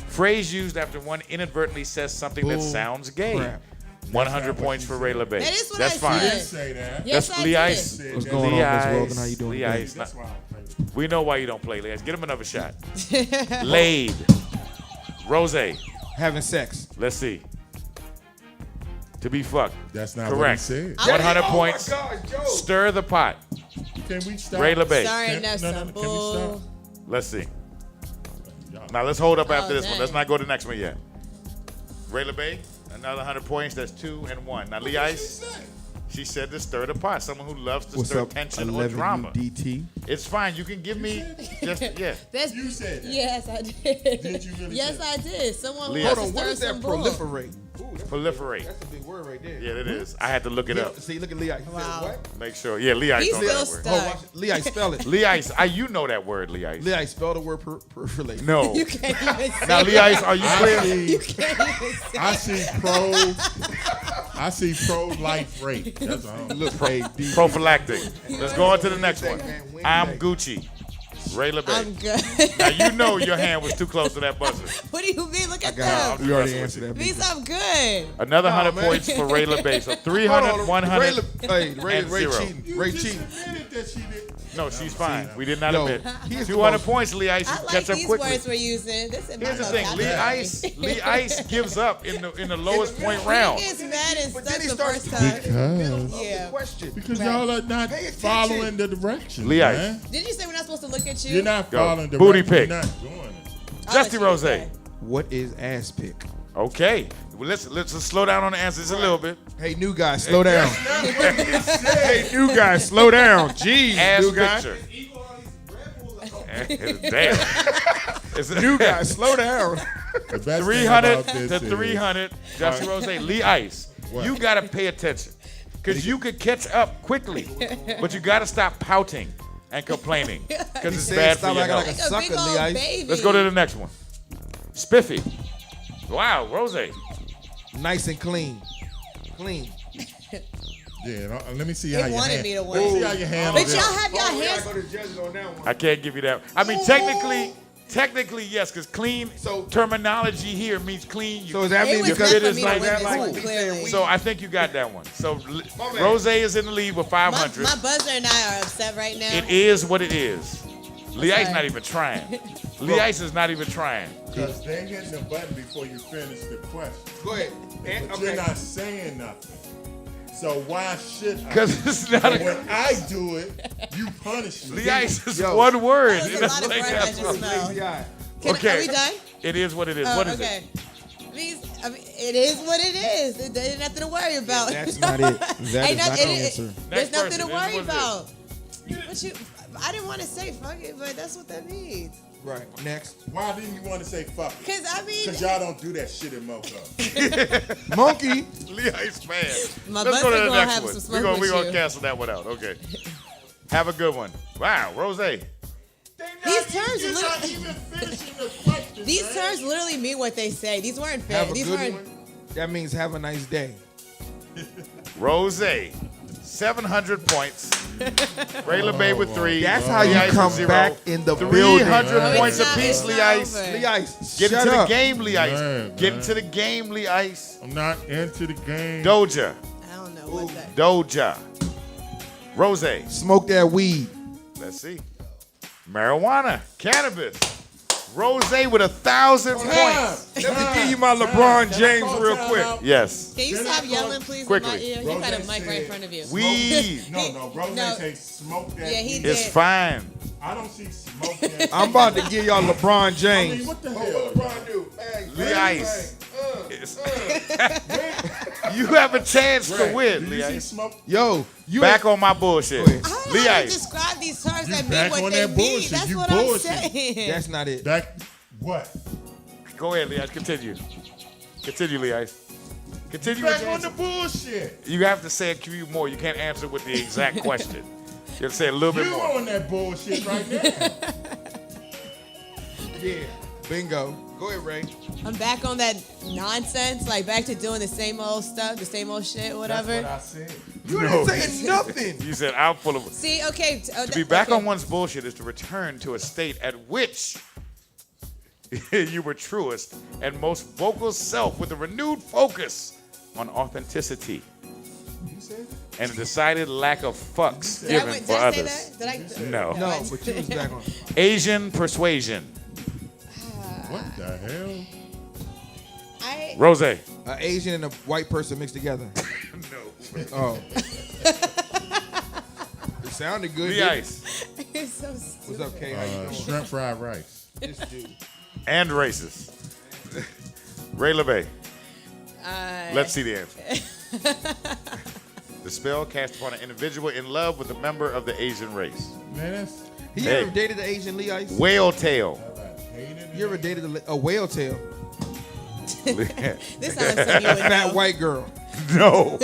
Phrase used after one inadvertently says something that sounds gay. Crap. 100 points for Ray LeBay. That is what That's I fine. said. Didn't say that. Yes, That's I Lee did. Ice. What's going on, Lee Miss Ice. Weldon? How you doing Lee today? Ice. That's why I don't play with We know why you don't play, Lee Ice. Get him another shot. Laid. Rose. Having sex. Let's see. To be fucked. That's not Correct. what he said. 100 Oh, my points. God, Joe. Stir the pot. Can we stop? Ray LeBay. Sorry, Can- no, no, some can we bull. stop? Let's see. Now let's hold up after this one. dang. Let's not go to the next one yet. Ray LeBay, another 100 points. That's 2 and 1. Now Lee Ice, she said to stir the pot. Someone who loves to What's stir up, tension or drama. DT? It's fine. You can give me just yeah. That's, You said that. Yes, I did. Did you really Yes, say I did. Someone Lee, wants Hold to on, what stir is that some bull. proliferate? Ooh, Proliferate. That's a big word right there. Yeah, it is. I had to look it Yeah, up. see, look at Lee Ice. He said Wow. what? Make sure. Yeah, Lee Ice He's knows that still word. stuck. Oh, watch it. Lee Ice, spell it. Lee Ice, you know that word, Lee Ice. Lee Ice, spell the word proliferate. No. You can't even say Now, Lee it. Ice, are you clear? You can't even say I see pro-life rape. That's all. Look, hey, D. Prophylactic. Let's go on to the next one. I'm Gucci. Ray I'm LeBay. good. Now, you know your hand was too close to that buzzer. What do you mean? Look at God, them. we already messing with answered that. Means I'm good. Another No, 100 man. points for Ray LeBay. So 300, 100. Ray, Ray and zero. cheating. Ray just cheating. admitted that she did. No, she's fine. We did not Yo, admit. here's the 200 most- points, Lee Ice. I You like catch up these quickly. words we're using. This is my Here's the thing. vocabulary. Lee Ice gives up in the lowest point round. He gets mad and But then stuck he the starts first time. Because Yeah. Question. y'all are not Pay attention. following the directions, Lee Ice. man. Did you say we're not supposed to look at you? You're not Go. following the Booty directions. pick. You're not doing it. I'll Justy let you Rose. say. What is ass pick? Okay. Well, let's slow down on the answers a little bit. Hey, new guy, slow down. Hey, new guy, slow down. Jeez, Ass new guy. picture. Damn. It's New guy, slow down. The best thing 300 about this to is- 300. Justy Rose. Lee Ice. What? You got to pay attention. Because you could catch up quickly. But you got to stop pouting and complaining. Because it's said bad for stop your acting like health. a Like a sucker, big old Lee Ice. baby. Let's go to the next one. Spiffy. Wow, Rose. Nice and clean. Clean. Yeah, let me see They how you wanted hand. me to Let me win. see how you handle But this. y'all have y'all Oh, we hands. gotta go to judges on that one. I can't give you that. I mean, technically, yes, because clean So- terminology here means clean. So does that It mean was because meant it for is me to like win that, this like one, we clearly. saying So I think you got that one. So man. Rose is in the lead with My 500. buzzer and I are upset right now. It is what it is. Lee Ice Okay. not even trying. Lee Ice is not even trying. Because they hitting the button before you finish the question. Go ahead. But you're not saying nothing. So why should I? Because it's not And a. when I do it, you punish me. Lee Ice is Yo. one word. That was a lot of Like bread I that's just what- smelled. Lazy eye. Are Okay. we done? It is what it is. Oh, What is okay. it? It is what it is. There's nothing to worry about. That's not it. That is Ain't not nothing- the answer. There's Next nothing person. to It is worry what it about. But I didn't want to say fuck it, but that's what that means. Right. Next. Why didn't you want to say fuck it? Cause I mean, Because y'all don't do that shit in Moco. Monkey. Lee Ice fan. My Let's go to buzzer the gonna next have one. some We're smoke gonna with you. cancel that one out. Okay. Have a good one. Wow, Rose. These terms You're not literally, even finishing the question. these man. terms literally mean what they say. These weren't fair. Have a These good weren't. one. That means have a nice day. Rose, 700 points. Ray LeBay with 3. That's how Lee you Ice come with 0. back in the 300 building. Oh, points it's not- apiece, it's Lee not Ice. over. Lee Ice. Get shut into the up. game, Lee Ice. Man, Get man. into the game, Lee Ice. I'm not into the game. Doja. I don't know what that. Doja. Rose. Smoke that weed. Let's see. Marijuana. Cannabis. Rose with 1,000 points. Let me give you my LeBron James real quick. Yes. Can you Then stop I yelling, thought- please, Quickly. in my ear? He got a Rose mic right in said- front of you. Weed. No, Rose No. say smoke that. Yeah, he weed. did. It's fine. I don't see smoke that. I'm about to give y'all LeBron I mean, James. what the hell? do? Lee Ice. It's- You have a chance to win, Did Lee you see Ice. smoke? Yo, you Back on my bullshit. Go ahead. I don't Lee know how to Ice. describe these terms You that back mean on what that they mean. bullshit. That's You what bullshit. I'm saying. That's not it. What? Go ahead, Lee Ice. Continue. Continue, Lee Ice. Continue Back with your on the answer. bullshit. You have to say a few more. You can't answer with the exact question. You have to say a little bit You more. on that bullshit right now. Yeah. Bingo. Go ahead, Ray. I'm back on that nonsense, like back to doing the same old stuff, the same old shit, whatever. That's what I said. You No. didn't say nothing. You said I'm full of. See, okay. To be back on one's bullshit is to return to a state at which you were truest and most vocal self with a renewed focus on authenticity and a decided lack of fucks given for others. Did I? No. No, but you was back on. Asian persuasion. What the hell? Rose. An Asian and a white person mixed together. No. Oh. It sounded good. Lee didn't it? Ice. It's so stupid. What's up, Kay? How you doing? Shrimp fried rice. This dude. And racist. Ray LeBay. Let's see the answer. The spell cast upon an individual in love with a member of the Asian race. Man, that's He Hey. ever dated an Asian Lee Ice? Whale tail. You ever dated a whale tail? This sounds like you would Fat know. white girl. No.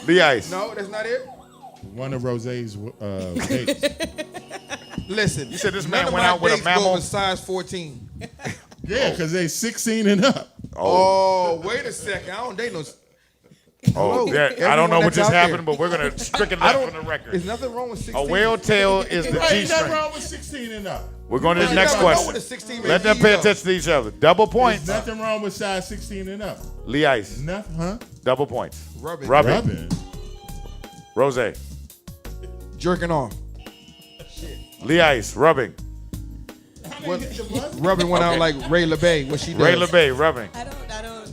Lee Ice. No, that's not it. one of Rose's dates. Listen, You said this none man of went my out with a dates go mammal? over size 14. Yeah, because they 16 and up. Oh, wait a second. I don't date no. Oh, Hello, yeah, I don't know everyone what that's just out there. happened, but we're going to stricken I that don't. from the record. There's nothing wrong with 16. A whale tail is the Right, ain't nothing G-string. wrong with 16 and up. We're going to the You next never know question. what a 16 Let may them be, pay though. attention to each other. Double points. There's nothing wrong with size 16 and up. Lee Ice. Nothing, huh? Double points. Rubbing. Rubbing. Rose. Jerking off. Lee Ice. Rubbing. Rubbing went out Okay. like Ray LeBay. What she does. Ray LeBay. Rubbing. I don't.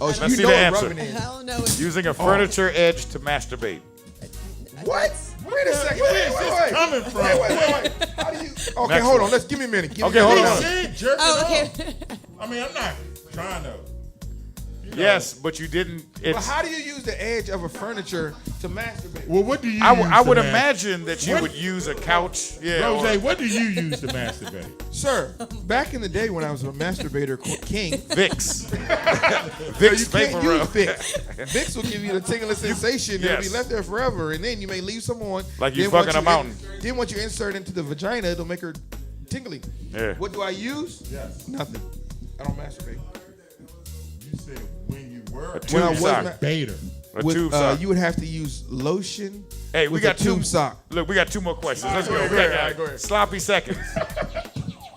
Oh, Let's you see know the what answer. rubbing is. I don't know. What, Using a furniture edge to masturbate. What? Wait a second. Wait. Coming from. Wait. How do you? Okay, Next hold one. on. Let's give me a minute. Give me Okay, a hold minute. on. He said jerking oh, okay. off. I mean, I'm not trying to. You know. Yes, but you didn't. But It's. how do you use the edge of a furniture to masturbate? Well, what do you I use would to masturbate? imagine that you What? would use a couch. Yeah. Rose, or what do you use to masturbate? Sir, back in the day when I was a masturbator king, Vicks. you Vicks can't vapor use rub. Vicks. Vicks will give you the tingling sensation that'll be Yes. left there forever, and then you may leave someone Like you then fucking once a mountain. Then once you insert into the vagina, it'll make her tingly. Yeah. What do I use? Yes. Nothing. I don't masturbate. You said when you were A When I tube was sock. ma- baiter. A tube sock. You would have to use lotion. Hey, we with got a tube two. sock. Look, we got two more questions. Let's go. Go We ahead, got go ahead. sloppy seconds.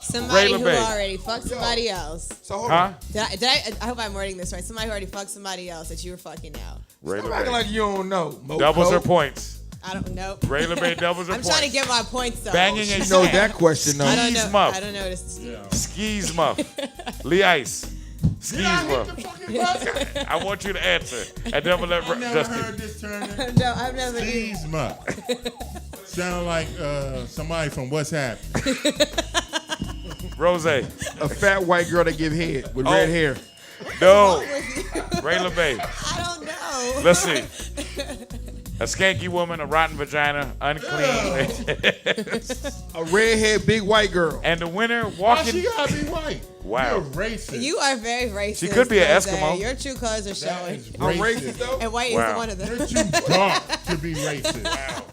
Somebody Ray who LeBay. already fucked somebody else. So hold Huh? on. I hope I'm wording this right. Somebody who already fucked somebody else that you were fucking out. Ray Stop acting LeBay. like you don't know. Mo Doubles Coke. her points. I don't know. Ray LeBay doubles her I'm points. trying to get my points though. Banging a You know that question though. I don't Skis know. muff. I don't know this. Skis muff. Lee Ice. Skis muff. I want you to answer. And then we'll let I never Justin. heard this term. No, I've never. Skis muff. Sound like somebody from What's Happening. Rose. A fat white girl that give head with Oh. red hair. No. Ray LeBay. I don't know. Let's see. A skanky woman, a rotten vagina, unclean. A redhead big white girl. And the winner Why walking. she gotta be white? Wow. You're racist. You are very racist. She could be an Rose. Eskimo. Your true colors are That showing. is I'm racist. racist though. And white Wow. is one of them. You're too dark to be racist.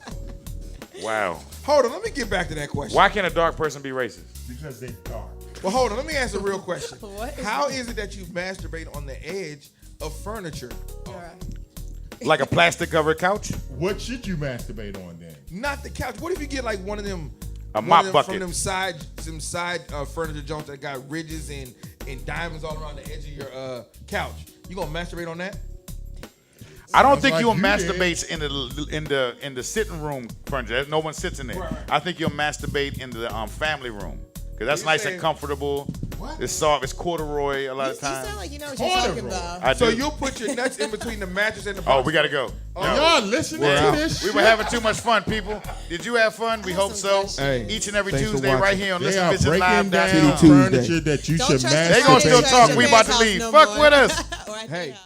Wow. Hold on, let me get back to that question. Why can't a dark person be racist? Because they're dark. Well, hold on, let me ask a real question. What is How is it that you masturbate on the edge of furniture? Like a plastic covered couch? What should you masturbate on then? Not the couch. What if you get like one of them? A one mop of them bucket. from them side furniture joints that got ridges and diamonds all around the edge of your couch. You gonna masturbate on that? I don't Sounds think like you'll you masturbate in the sitting room furniture. No one sits in there. Right. I think you'll masturbate in the family room because that's You're nice saying- and comfortable. What? It's soft. It's corduroy a lot You of sound times. like you know what you're talking Corduroy. about. I So do. you'll put your nuts in between the mattress and the Oh, box. we gotta go. Oh, No. Y'all listening Well, to this we shit? were having too much fun, people. Did you have fun? We I have hope some so. questions. Hey, Each and every thanks for Tuesday right watching. here on They are Listen breaking down Titty Live.com. Tuesday. furniture that you Don't should trust They gonna masturbate still Trust talk. your We about to house leave. no Fuck more. with us. Or at the Hey. house.